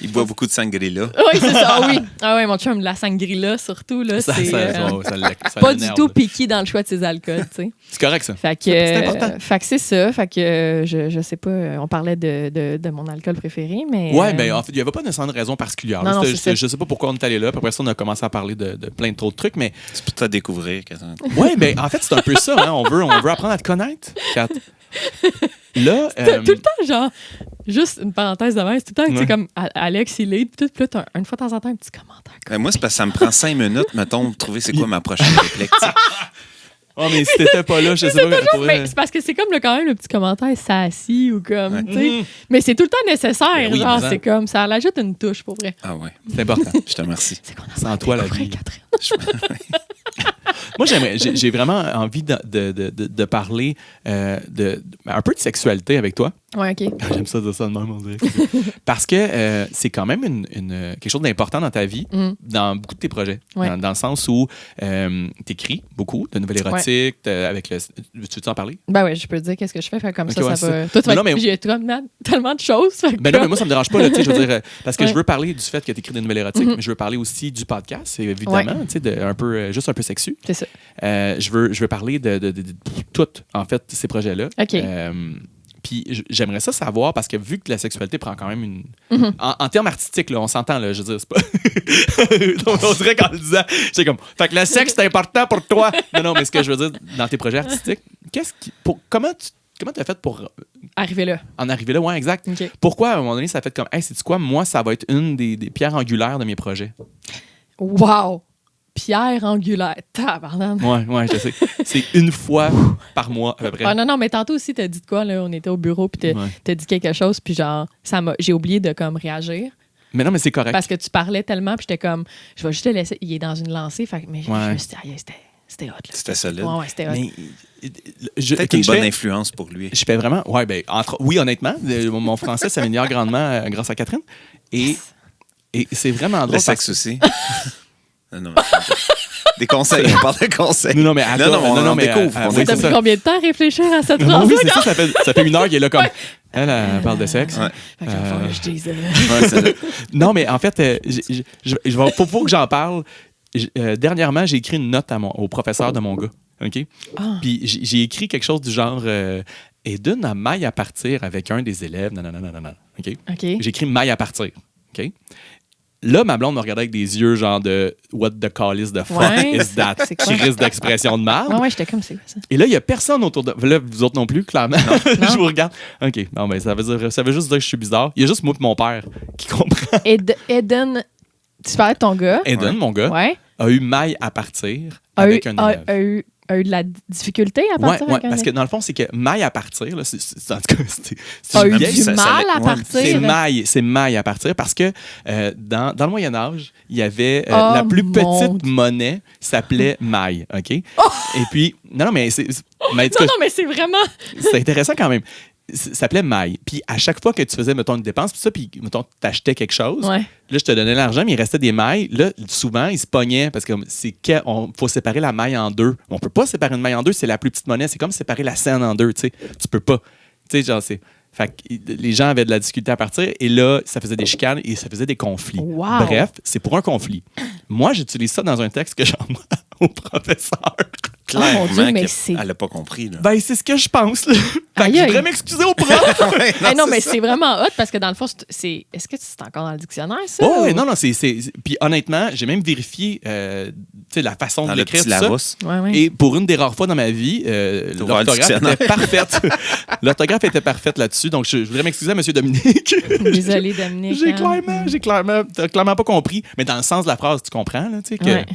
Speaker 2: Il boit beaucoup de sangria.
Speaker 3: Oui, c'est ça. Ah oui, mon chum, la sangria, surtout, là,
Speaker 1: ça
Speaker 3: pas du tout piqué dans le choix de ses alcools, tu sais.
Speaker 1: C'est correct, ça.
Speaker 3: Fait que,
Speaker 1: c'est important.
Speaker 3: Fait que c'est ça. Fait que, je sais pas, on parlait de mon alcool préféré, mais...
Speaker 1: Ouais, ben en fait, il n'y avait pas nécessairement de raison particulière.
Speaker 3: Non,
Speaker 1: je sais pas pourquoi on est allé là. Puis après ça, on a commencé à parler de plein de trop de trucs, mais...
Speaker 2: C'est pour te découvrir.
Speaker 1: Oui, ben en fait, c'est un peu ça. Hein. On veut apprendre à te connaître, Kat. Là...
Speaker 3: tout le temps, genre... Juste une parenthèse de même, c'est tout le temps, tu sais, comme Alex, il est, puis là, t'as une fois de temps en temps un petit commentaire.
Speaker 2: Moi, c'est parce que ça me prend 5 minutes, mettons, pour trouver c'est quoi ma prochaine réplique.
Speaker 1: Oh, mais si t'étais pas là, je sais pas.
Speaker 3: Mais c'est parce que c'est comme quand même le petit commentaire sassy ou comme, tu sais. Mais c'est tout le temps nécessaire. Oui, genre, c'est comme, ça l'ajoute une touche, pour vrai.
Speaker 2: Ah ouais.
Speaker 1: C'est important.
Speaker 2: Je te remercie.
Speaker 3: C'est qu'on a
Speaker 1: sans toi, la vie. Moi, j'ai vraiment envie de parler un peu de sexualité avec toi.
Speaker 3: Ouais, OK.
Speaker 1: J'aime ça de ça de même, on dirait. Parce que c'est quand même quelque chose d'important dans ta vie, dans beaucoup de tes projets. Ouais. Dans le sens où t'écris beaucoup de nouvelles érotiques, avec le... Tu veux en parler?
Speaker 3: Ben oui, je peux te dire qu'est-ce que je fais. Comme ça peut... Toi, tu vas j'ai tellement de choses.
Speaker 1: Ben non, mais moi, ça me dérange pas, je veux dire, parce que je veux parler du fait que t'écris des nouvelles érotiques, mais je veux parler aussi du podcast, évidemment, tu sais, juste un peu sexu.
Speaker 3: C'est ça.
Speaker 1: Je veux parler de tout, en fait, ces projets-là.
Speaker 3: OK.
Speaker 1: Puis j'aimerais ça savoir, parce que vu que la sexualité prend quand même une... En termes artistiques, là, on s'entend, là, je veux dire, c'est pas... on dirait qu'en le disant, c'est comme... Fait que le sexe, c'est important pour toi. Non, mais ce que je veux dire, dans tes projets artistiques, comment tu as fait pour...
Speaker 3: Arriver là.
Speaker 1: En arriver là, ouais, exact.
Speaker 3: Okay.
Speaker 1: Pourquoi, à un moment donné, ça a fait comme... Hey, sais-tu quoi? Moi, ça va être une des pierres angulaires de mes projets.
Speaker 3: Wow! Pierre angulaire. Tabarnak.
Speaker 1: Ouais, je sais. C'est une fois par mois, à peu près.
Speaker 3: Ah non, mais tantôt aussi, t'as dit de quoi, là? On était au bureau, puis t'as dit quelque chose, puis genre, j'ai oublié de comme réagir.
Speaker 1: Mais non, mais c'est correct.
Speaker 3: Parce que tu parlais tellement, puis j'étais comme, je vais juste te laisser. Il est dans une lancée, mais je me suis dit, c'était hot. Là.
Speaker 2: C'était solide.
Speaker 3: Ouais, c'était hot.
Speaker 2: Mais peut-être une bonne influence pour lui.
Speaker 1: Je fais vraiment... Ouais, ben, oui, honnêtement, mon français s'améliore grandement grâce à Catherine. Et c'est vraiment drôle.
Speaker 2: Le sexe aussi. Non, des conseils, on parle de conseils.
Speaker 1: Non, mais on découvre.
Speaker 3: Ça t'a pris combien de temps à réfléchir à cette phrase?
Speaker 1: Oui, c'est ça fait 1 heure qu'il est là comme... Elle parle de sexe.
Speaker 2: Ouais.
Speaker 3: Fait qu'il faut que je dise...
Speaker 1: Non, mais en fait, faut que j'en parle. Dernièrement, j'ai écrit une note au professeur de mon gars. OK? Puis j'ai écrit quelque chose du genre... Eden a maille à partir avec un des élèves. Non. OK? J'ai écrit maille à partir. OK? Là, ma blonde me regardait avec des yeux genre de « What the call is the fuck is that? » qui risque d'expression de marde.
Speaker 3: Ouais, j'étais comme c'est ça.
Speaker 1: Et là, il n'y a personne autour de... Là, vous autres non plus, clairement. Non. Je vous regarde. OK. Non, mais ça veut juste dire que je suis bizarre. Il y a juste moi et mon père qui comprend.
Speaker 3: Eden... Tu parlais de ton gars?
Speaker 1: Eden, mon gars, a eu maille à partir avec un élève.
Speaker 3: A eu a eu de la difficulté à partir
Speaker 1: Ouais, parce que dans le fond, c'est que maille à partir, là, en tout cas, c'est
Speaker 3: a eu
Speaker 1: une
Speaker 3: du
Speaker 1: vieille-
Speaker 3: mal à partir.
Speaker 1: C'est maille à partir parce que dans le Moyen-Âge, il y avait
Speaker 3: Oh,
Speaker 1: la plus
Speaker 3: mon
Speaker 1: petite
Speaker 3: Dieu.
Speaker 1: monnaie s'appelait maille, OK? Et puis, non, mais mais en tout
Speaker 3: Non,
Speaker 1: cas,
Speaker 3: non, mais c'est vraiment...
Speaker 1: c'est intéressant quand même. Ça s'appelait maille. Puis à chaque fois que tu faisais, mettons, une dépense, puis mettons, t'achetais quelque chose,
Speaker 3: Ouais.
Speaker 1: là, je te donnais l'argent, mais il restait des mailles. Là, souvent, ils se pognaient parce que faut séparer la maille en deux. On peut pas séparer une maille en deux, c'est la plus petite monnaie. C'est comme séparer la scène en deux, tu sais. Tu peux pas. Tu sais, genre, c'est... Fait que les gens avaient de la difficulté à partir et là, ça faisait des chicanes et ça faisait des conflits.
Speaker 3: Wow.
Speaker 1: Bref, c'est pour un conflit. Moi, j'utilise ça dans un texte que j'envoie au professeur.
Speaker 3: Oh mon Dieu, mais
Speaker 2: qu'elle-
Speaker 3: c'est...
Speaker 2: Elle n'a pas compris. Là.
Speaker 1: Ben, c'est ce que je pense. Là. Fait que
Speaker 3: Aïe,
Speaker 1: je
Speaker 3: aïe.
Speaker 1: voudrais m'excuser au prof.
Speaker 2: Ouais,
Speaker 3: Mais non, mais
Speaker 2: ça.
Speaker 3: c'est vraiment hot parce que dans le fond, c'est... Est-ce que c'est encore dans le dictionnaire, ça?
Speaker 1: Oh, oui,
Speaker 3: ou-
Speaker 1: non, c'est... Puis honnêtement, j'ai même vérifié tu sais, la façon
Speaker 2: Dans
Speaker 1: de
Speaker 2: le
Speaker 1: l'écrire,
Speaker 2: petit
Speaker 1: tout ça.
Speaker 2: Larousse.
Speaker 3: Ouais, ouais.
Speaker 1: Et pour une des rares fois dans ma vie,
Speaker 2: ouvert le
Speaker 1: l'orthographe
Speaker 2: dictionnaire.
Speaker 1: était parfaite. L'orthographe était parfaite là-dessus. Donc, je voudrais m'excuser à M. Dominique.
Speaker 3: Désolée, Dominique.
Speaker 1: J'ai clairement pas compris. Mais dans le sens de la phrase, tu comprends, là, tu sais, que...
Speaker 3: Ouais.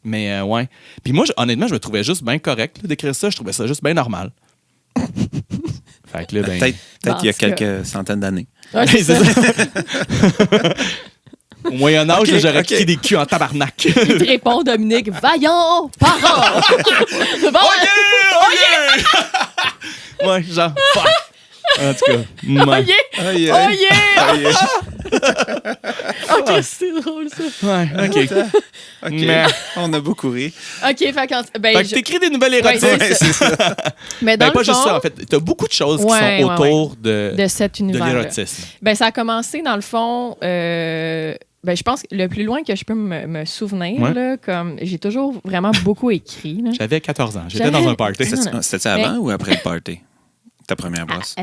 Speaker 1: Mais ouais. Puis moi, honnêtement, je me trouvais juste bien correct là, d'écrire ça. Je trouvais ça juste bien normal. Fait que là, ben...
Speaker 2: Peut-être
Speaker 3: Bon,
Speaker 2: il y a
Speaker 3: en tout cas.
Speaker 2: quelques centaines d'années.
Speaker 3: Ouais, c'est ça.
Speaker 1: Au Moyen-Âge,
Speaker 2: Ok,
Speaker 1: là, j'aurais
Speaker 2: ok.
Speaker 1: kické des culs en tabarnak.
Speaker 3: Il te répond, Dominique, vaillant parent. Bon,
Speaker 1: Ouais, genre, fuck. En tout cas, ouais.
Speaker 3: Oyez!
Speaker 2: Aïe,
Speaker 3: Oyez!
Speaker 2: aïe.
Speaker 3: Ok, c'est drôle, ça.
Speaker 1: Ouais, OK.
Speaker 2: OK.
Speaker 1: Mais-
Speaker 2: On a beaucoup ri.
Speaker 3: OK, fait que... Ben,
Speaker 1: Fait que t'écris des nouvelles
Speaker 3: Ouais,
Speaker 1: érotiques.
Speaker 3: c'est
Speaker 2: Ouais, c'est ça.
Speaker 3: mais dans
Speaker 1: Ben, pas
Speaker 3: le
Speaker 1: juste
Speaker 3: fond,
Speaker 1: ça, en fait. T'as beaucoup de choses qui
Speaker 3: Ouais,
Speaker 1: sont
Speaker 3: ouais,
Speaker 1: autour de
Speaker 3: cet univers
Speaker 1: l'érotisme.
Speaker 3: Ben, ça a commencé, dans le fond... ben, je pense que le plus loin que je peux me souvenir,
Speaker 1: Ouais.
Speaker 3: là, comme j'ai toujours vraiment beaucoup écrit. Là.
Speaker 1: J'avais 14 ans. J'étais
Speaker 3: J'avais-
Speaker 1: dans un party.
Speaker 3: Non, non.
Speaker 2: C'était avant ou après le party? Ta première brosse?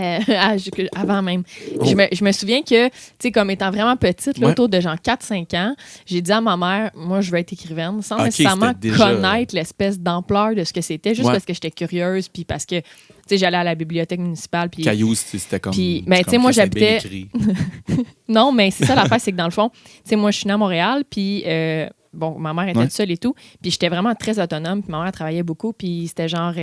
Speaker 3: Avant même.
Speaker 2: Oh.
Speaker 3: Je me souviens que, tu sais, comme étant vraiment petite, là,
Speaker 1: Ouais.
Speaker 3: autour de genre 4-5 ans, j'ai dit à ma mère, moi, je veux être écrivaine, sans
Speaker 1: Ok,
Speaker 3: nécessairement
Speaker 1: c'était déjà-
Speaker 3: connaître l'espèce d'ampleur de ce que c'était, juste
Speaker 1: Ouais.
Speaker 3: parce que j'étais curieuse, puis parce que, tu sais, j'allais à la bibliothèque municipale, puis...
Speaker 1: Cailloux, c'était comme.
Speaker 3: Puis, mais
Speaker 1: c'est
Speaker 3: tu sais,
Speaker 1: comme
Speaker 3: moi,
Speaker 1: Chris, c'est bien
Speaker 3: j'habitais-
Speaker 1: écrit.
Speaker 3: Non, mais c'est ça l'affaire, c'est que dans le fond, tu sais, moi, je suis née à Montréal, puis bon, ma mère était
Speaker 1: Ouais.
Speaker 3: toute seule et tout, puis j'étais vraiment très autonome, puis ma mère travaillait beaucoup, puis c'était genre,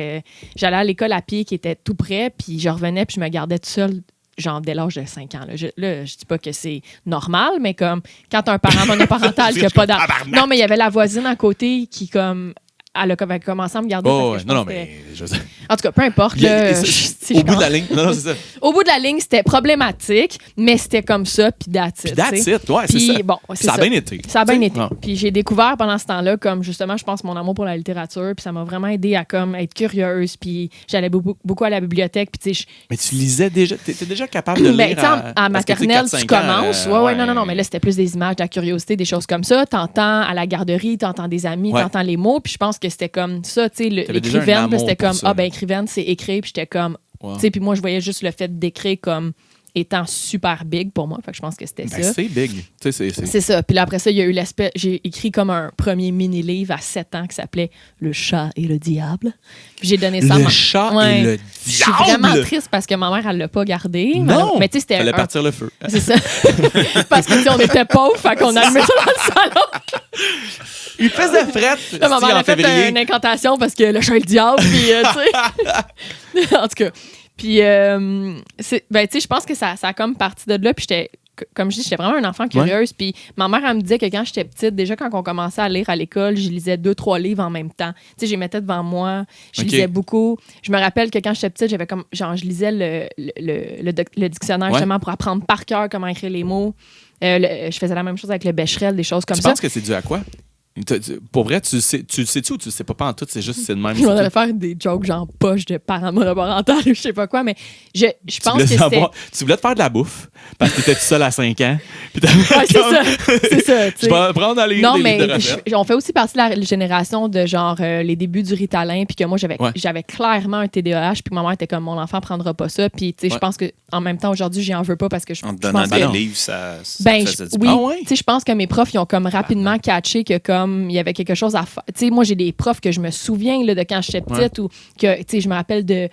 Speaker 3: j'allais à l'école à pied qui était tout près, puis je revenais, puis je me gardais toute seule, genre dès l'âge de 5 ans. Là, je dis pas que c'est normal, mais comme quand t'as un parent monoparental qui a pas d'argent. Non, mais il y avait la voisine à côté qui, comme, elle a commencé à me garder.
Speaker 1: Oh,
Speaker 3: parce que
Speaker 1: ouais.
Speaker 3: je
Speaker 1: Non,
Speaker 3: pense
Speaker 1: mais.
Speaker 3: que- En tout cas, peu importe.
Speaker 1: Il y a-
Speaker 3: là,
Speaker 1: c'est-
Speaker 3: si
Speaker 1: au
Speaker 3: je
Speaker 1: bout de
Speaker 3: pense-
Speaker 1: la ligne. Non, c'est ça.
Speaker 3: Au bout de la ligne, c'était problématique, mais c'était comme ça, puis that's
Speaker 1: Puis
Speaker 3: it,
Speaker 1: that's
Speaker 3: tu sais.
Speaker 1: it. Ouais, c'est
Speaker 3: Puis
Speaker 1: ça.
Speaker 3: bon, c'est
Speaker 1: Ça a
Speaker 3: ça.
Speaker 1: bien été.
Speaker 3: Ça a bien
Speaker 1: Tu sais,
Speaker 3: été.
Speaker 1: ouais.
Speaker 3: Puis j'ai découvert pendant ce temps-là, comme justement, je pense, mon amour pour la littérature. Puis ça m'a vraiment aidé à comme être curieuse. Puis j'allais beaucoup à la bibliothèque. Puis tu sais,
Speaker 1: Mais tu lisais déjà. T'étais déjà capable de lire.
Speaker 3: ben, tu sais, à
Speaker 1: parce que, tu sais,
Speaker 3: maternelle,
Speaker 1: 4-5
Speaker 3: tu commences.
Speaker 1: ans,
Speaker 3: Ouais, non, mais là, c'était plus des images, de la curiosité, des choses comme ça. T'entends à la garderie, t'entends des amis,
Speaker 1: Ouais.
Speaker 3: t'entends les mots. Puis je pense que c'était comme ça, tu sais,
Speaker 1: T'avais déjà un
Speaker 3: l'écrivaine. Puis
Speaker 1: amour
Speaker 3: c'était
Speaker 1: pour
Speaker 3: comme,
Speaker 1: ça,
Speaker 3: ah, ben,
Speaker 1: là.
Speaker 3: écrivaine, c'est écrire. Puis j'étais comme,
Speaker 1: Ouais.
Speaker 3: tu sais, puis moi, je voyais juste le fait d'écrire comme étant super big pour moi. Fait que je pense que c'était
Speaker 1: Ben,
Speaker 3: ça.
Speaker 1: c'est big. Tu sais, c'est.
Speaker 3: C'est ça. Puis là, après ça, il y a eu l'espèce. J'ai écrit comme un premier mini-livre à 7 ans qui s'appelait Le chat et le diable. Puis j'ai donné ça à
Speaker 1: Le
Speaker 3: ma...
Speaker 1: chat
Speaker 3: Ouais.
Speaker 1: et le
Speaker 3: Je suis vraiment
Speaker 1: diable.
Speaker 3: triste parce que ma mère, elle l'a pas gardé.
Speaker 1: Non!
Speaker 3: Mais tu sais, c'était.
Speaker 1: Fallait
Speaker 3: un-
Speaker 1: partir le feu.
Speaker 3: C'est ça. Parce que, tu sais, on était pauvres, fait qu'on a mis ça dans le salon.
Speaker 1: Il faisait frette.
Speaker 3: Là, ma mère
Speaker 1: en
Speaker 3: a fait
Speaker 1: février.
Speaker 3: une incantation parce que le chat et le diable, puis, tu sais. En tout cas. Puis, ben, tu sais, je pense que ça a comme parti de là, puis j'étais. Comme je dis, j'étais vraiment un enfant curieuse. Puis ma mère, elle me disait que quand j'étais petite, déjà quand on commençait à lire à l'école, je lisais 2-3 livres en même temps. Tu sais, je les mettais devant moi. Je
Speaker 1: Ok.
Speaker 3: lisais beaucoup. Je me rappelle que quand j'étais petite, j'avais comme. Genre, je lisais le dictionnaire
Speaker 1: Ouais.
Speaker 3: justement pour apprendre par cœur comment écrire les mots. Je faisais la même chose avec le Becherel, des choses comme
Speaker 1: Tu
Speaker 3: ça.
Speaker 1: penses que c'est dû à quoi? Pour vrai, tu le sais-tu ou tu le sais pas en tout? C'est juste c'est de même.
Speaker 3: Je voudrais faire des jokes genre poche de parents monoparentales ou je sais pas quoi, mais je pense que c'était...
Speaker 1: Tu voulais te faire de la bouffe parce que t'étais tout seul à 5 ans. Puis
Speaker 3: Ouais, c'est ça. C'est ça, tu
Speaker 1: Je
Speaker 3: sais.
Speaker 1: vais prendre dans les
Speaker 3: Non,
Speaker 1: des
Speaker 3: mais
Speaker 1: livres de recettes.
Speaker 3: on fait aussi partie de la génération de genre les débuts du Ritalin, puis que moi, j'avais clairement un TDAH, puis que ma mère était comme, mon enfant prendra pas ça. Puis, tu sais, je
Speaker 1: Ouais.
Speaker 3: pense qu'en même temps, aujourd'hui, j'y en veux pas parce que je
Speaker 2: En te
Speaker 3: je
Speaker 2: donnant
Speaker 3: pense
Speaker 2: des
Speaker 3: que...
Speaker 2: livres, ça
Speaker 3: Ben,
Speaker 2: faisait du
Speaker 3: oui,
Speaker 1: Ah ouais?
Speaker 3: tu sais, je pense que mes profs, ils ont comme rapidement catché que comme comme, il y avait quelque chose à faire. Tu sais, moi, j'ai des profs que je me souviens là, de quand j'étais petite ou que, tu sais, je me rappelle de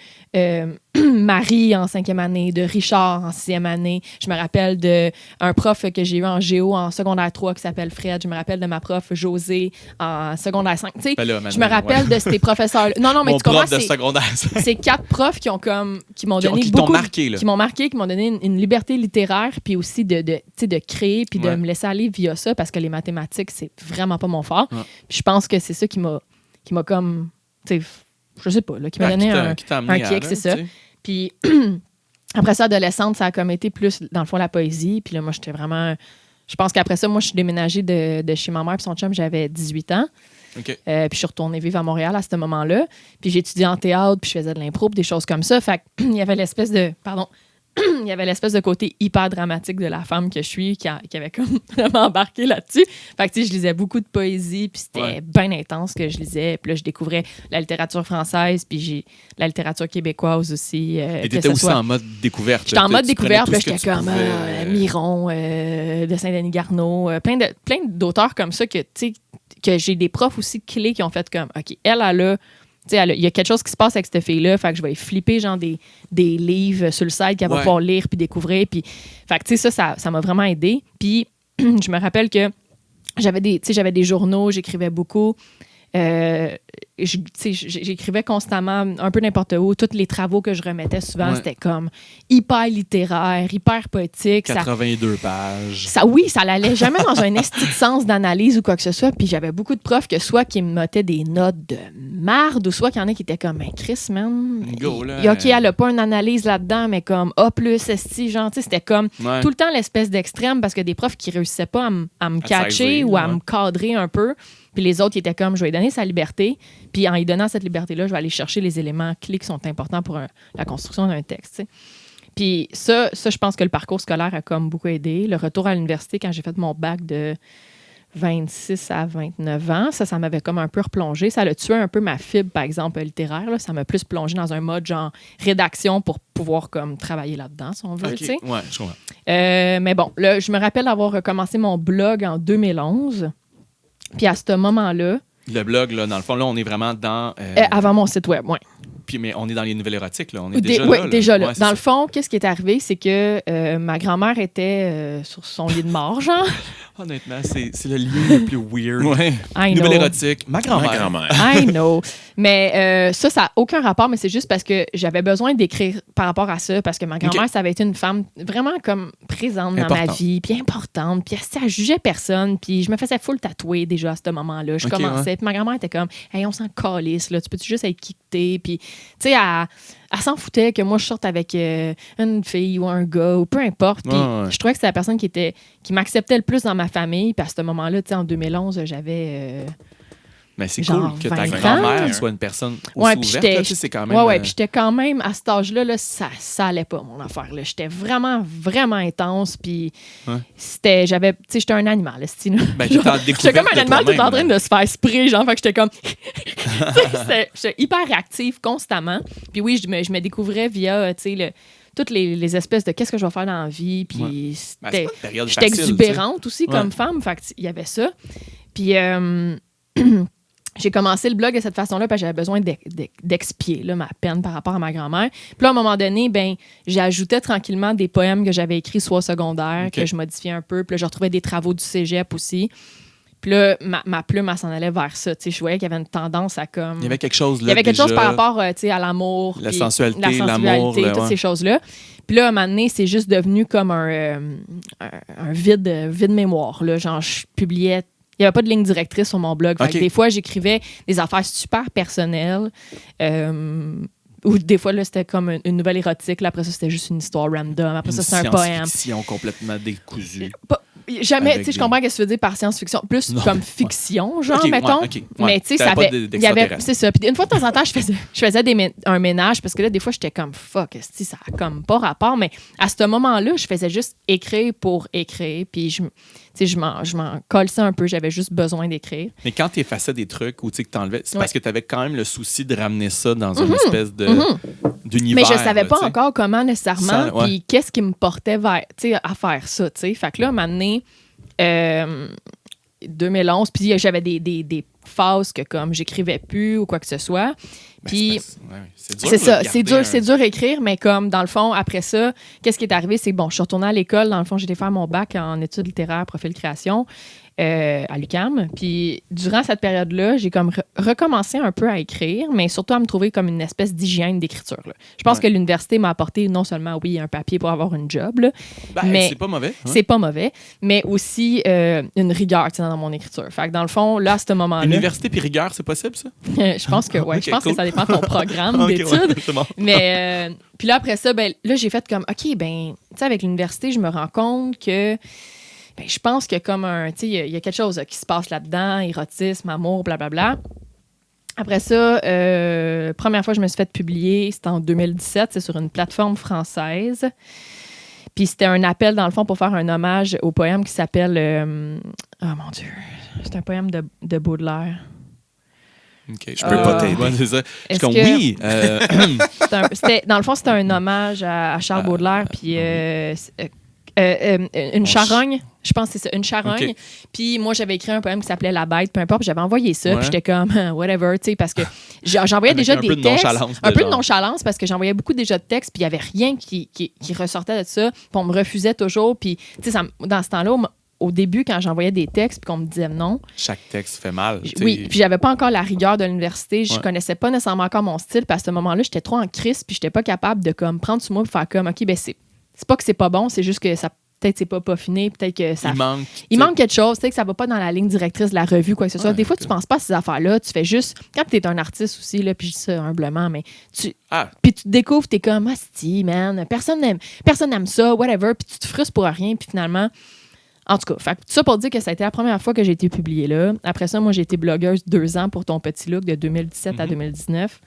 Speaker 3: Marie en 5e année, de Richard en 6e année. Je me rappelle d'un prof que j'ai eu en géo en secondaire 3 qui s'appelle Fred. Je me rappelle de ma prof José en secondaire 5. Tu sais, je me rappelle de ces professeurs. Non, mais
Speaker 1: mon
Speaker 3: tu comprends,
Speaker 1: prof de secondaire.
Speaker 3: c'est 4 profs qui m'ont donné
Speaker 1: qui
Speaker 3: beaucoup,
Speaker 1: t'ont marqué, là.
Speaker 3: qui m'ont marqué, qui m'ont donné une liberté littéraire, puis aussi de créer, puis de me laisser aller via ça, parce que les mathématiques, c'est vraiment pas mon fort. Puis je pense que c'est ça qui m'a comme, tu sais, je sais pas, là, qui m'a donné un kick, c'est ça. Puis après ça, adolescente, ça a comme été plus, dans le fond, la poésie. Puis là, moi, j'étais vraiment... Je pense qu'après ça, moi, je suis déménagée de chez ma mère puis son chum, j'avais 18 ans.
Speaker 1: Okay.
Speaker 3: Puis je suis retournée vivre à Montréal à ce moment-là. Puis j'ai étudié en théâtre, puis je faisais de l'impro, des choses comme ça. Fait qu'il y avait l'espèce de... Pardon. Il y avait l'espèce de côté hyper dramatique de la femme que je suis qui avait comme vraiment embarqué là-dessus. Fait que, tu sais, je lisais beaucoup de poésie, puis c'était bien intense que je lisais. Puis là, je découvrais la littérature française, puis la littérature québécoise aussi.
Speaker 1: Et t'étais aussi en mode découverte.
Speaker 3: J'étais en mode découverte, puis j'étais comme Miron, de Saint-Denis Garneau, plein d'auteurs comme ça que, tu sais, que j'ai des profs aussi clés qui ont fait comme, OK, elle a là... Il y a quelque chose qui se passe avec cette fille-là, fait que je vais flipper genre des livres sur le site qu'elle va pouvoir lire puis découvrir. Puis, fait que tu sais, ça m'a vraiment aidé. Puis je me rappelle que j'avais des journaux, j'écrivais beaucoup. J'écrivais constamment un peu n'importe où. Tous les travaux que je remettais souvent, c'était comme hyper littéraire, hyper poétique.
Speaker 1: 82 pages.
Speaker 3: Ça l'allait jamais dans un esti de sens d'analyse ou quoi que ce soit. Puis j'avais beaucoup de profs que soit qui me mettaient des notes de marde ou soit qu'il y en a qui étaient comme, Chris, man.
Speaker 1: Go, là.
Speaker 3: OK, elle a pas une analyse là-dedans, mais comme A+, esti, genre, tu sais, c'était comme tout le temps l'espèce d'extrême parce que des profs qui réussissaient pas à me catcher ou à me cadrer un peu. Puis les autres, ils étaient comme, je vais lui donner sa liberté. Puis en lui donnant cette liberté-là, je vais aller chercher les éléments clés qui sont importants pour la construction d'un texte. T'sais. Puis ça, je pense que le parcours scolaire a comme beaucoup aidé. Le retour à l'université, quand j'ai fait mon bac de 26 à 29 ans, ça m'avait comme un peu replongé. Ça a tué un peu ma fibre, par exemple, littéraire. Là. Ça m'a plus plongé dans un mode genre rédaction pour pouvoir comme travailler là-dedans, si on veut.
Speaker 1: Okay. Ouais, je comprends.
Speaker 3: Mais bon, là, je me rappelle d'avoir recommencé mon blog en 2011. Puis à ce moment-là...
Speaker 1: Le blog, là, dans le fond, là, on est vraiment dans...
Speaker 3: avant mon site web, oui.
Speaker 1: Puis, mais on est dans les nouvelles érotiques, là. On est
Speaker 3: déjà là.
Speaker 1: Ouais,
Speaker 3: dans le fond, qu'est-ce qui est arrivé, c'est que ma grand-mère était sur son lit de mort, genre.
Speaker 1: Honnêtement, c'est le lieu le plus weird. Ouais. Nouvelle érotique. Ma grand-mère.
Speaker 3: I know. Mais ça n'a aucun rapport, mais c'est juste parce que j'avais besoin d'écrire par rapport à ça, parce que ma grand-mère, ça avait été une femme vraiment comme présente dans ma vie, puis importante, puis elle jugeait personne, puis je me faisais full tatouer déjà à ce moment-là. Je commençais, puis ma grand-mère était comme, hey, on s'en calisse, là, tu peux juste être quitté, puis tu sais, elle s'en foutait que moi je sorte avec une fille ou un gars ou peu importe. Puis je trouvais que c'était la personne qui m'acceptait le plus dans ma famille. Puis à ce moment-là, tu sais, en 2011, j'avais...
Speaker 1: mais c'est cool que ta grand-mère soit une personne aussi ouverte. Là, c'est quand même...
Speaker 3: puis j'étais quand même, à cet âge-là, là, ça allait pas, mon affaire. Là. J'étais vraiment, vraiment intense. Puis j'étais un animal. J'étais comme un animal tout en train de se faire spray. Genre, fait que j'étais comme... j'étais hyper réactive constamment. Puis oui, je me découvrais via, toutes les espèces de qu'est-ce que je vais faire dans la vie. Puis j'étais exubérante aussi comme femme. Fait qu'il y avait ça. Puis... j'ai commencé le blog de cette façon-là parce que j'avais besoin d'expier là, ma peine par rapport à ma grand-mère. Puis là, à un moment donné, j'ajoutais tranquillement des poèmes que j'avais écrits soit au secondaire, que je modifiais un peu. Puis là, je retrouvais des travaux du cégep aussi. Puis là, ma plume, elle s'en allait vers ça. T'sais, je voyais qu'il y avait une tendance à comme...
Speaker 1: Il y avait quelque chose là.
Speaker 3: Il y avait quelque chose par rapport à l'amour.
Speaker 1: La sensualité, l'amour.
Speaker 3: Toutes ces choses-là. Puis là, à un moment donné, c'est juste devenu comme un vide mémoire. Là. Genre, je publiais... Il n'y avait pas de ligne directrice sur mon blog. Fait que des fois, j'écrivais des affaires super personnelles. Ou des fois, là, c'était comme une nouvelle érotique. Là, après ça, c'était juste une histoire random. Après ça, c'était un poème.
Speaker 1: Une science-fiction complètement décousue.
Speaker 3: Jamais, tu sais, je comprends ce que tu veux dire par science-fiction. Plus comme fiction, genre, mettons. Mais tu sais, ça avait... C'est ça. Puis une fois de temps en temps, je faisais un ménage parce que là, des fois, j'étais comme fuck, ça a comme pas rapport. Mais à ce moment-là, je faisais juste écrire pour écrire. Puis je m'en colissais un peu. J'avais juste besoin d'écrire.
Speaker 1: Mais quand tu effaçais des trucs ou que tu enlevais, c'est parce que tu avais quand même le souci de ramener ça dans une espèce d'univers.
Speaker 3: Mais je savais pas encore comment nécessairement. Puis qu'est-ce qui me portait vers, à faire ça. T'sais. Fait que là, à un moment donné, 2011. Puis j'avais des phases que comme j'écrivais plus ou quoi que ce soit. Puis c'est ça, c'est dur à écrire, mais comme dans le fond, après ça, qu'est-ce qui est arrivé? C'est bon, je suis retournée à l'école. Dans le fond, j'ai été faire mon bac en études littéraires, profil création. À l'UQAM. Puis durant cette période-là, j'ai comme recommencé un peu à écrire, mais surtout à me trouver comme une espèce d'hygiène d'écriture. Là. Je pense que l'université m'a apporté non seulement, oui, un papier pour avoir une job, là, mais
Speaker 1: c'est pas mauvais. Hein?
Speaker 3: C'est pas mauvais, mais aussi une rigueur dans mon écriture. Fait que dans le fond, là, à ce moment-là...
Speaker 1: Université puis rigueur, c'est possible, ça?
Speaker 3: Je pense que oui. Je pense que ça dépend de ton programme d'études. Ouais, c'est bon. Mais puis là, après ça, ben, là, j'ai fait comme, OK, ben, tu sais, avec l'université, je me rends compte que ben, je pense que comme un... Tu sais, il y a quelque chose qui se passe là-dedans, érotisme, amour, blablabla. Après ça, première fois que je me suis fait publier, c'était en 2017, c'est sur une plateforme française. Puis c'était un appel, dans le fond, pour faire un hommage au poème qui s'appelle... oh mon Dieu, c'est un poème de Baudelaire.
Speaker 2: OK, je peux pas t'aider.
Speaker 1: Ouais, c'est ça.
Speaker 3: Est-ce
Speaker 1: comme,
Speaker 3: que...
Speaker 1: oui.
Speaker 3: Dans le fond, c'était un hommage à Charles Baudelaire, puis... une charogne, je pense que c'est ça, une charogne. Okay. Puis moi, j'avais écrit un poème qui s'appelait La Bête, peu importe, puis j'avais envoyé ça, puis j'étais comme, whatever, tu sais, parce que j'envoyais déjà des textes. Un peu de nonchalance, parce que j'envoyais beaucoup déjà de textes, puis il n'y avait rien qui ressortait de ça, puis on me refusait toujours, puis tu sais, dans ce temps-là, au début, quand j'envoyais des textes, puis qu'on me disait non.
Speaker 1: Chaque texte fait mal.
Speaker 3: Oui, puis j'avais pas encore la rigueur de l'université, je connaissais pas nécessairement encore mon style, puis à ce moment-là, j'étais trop en crise, puis j'étais pas capable de comme prendre sur moi et faire comme, OK, ben c'est pas que c'est pas bon, c'est juste que ça peut-être c'est pas peaufiné, peut-être que ça... Il manque quelque chose, tu sais, que ça va pas dans la ligne directrice de la revue, quoi que ce soit. Des fois, tu penses pas à ces affaires-là, tu fais juste... Quand t'es un artiste aussi, là, puis je dis ça humblement, mais puis tu te découvres, t'es comme, si, man, personne n'aime ça, whatever, puis tu te frustres pour rien, puis finalement... En tout cas, fait, tout ça pour dire que ça a été la première fois que j'ai été publiée là. Après ça, moi, j'ai été blogueuse 2 ans pour Ton Petit Look, de 2017 à 2019.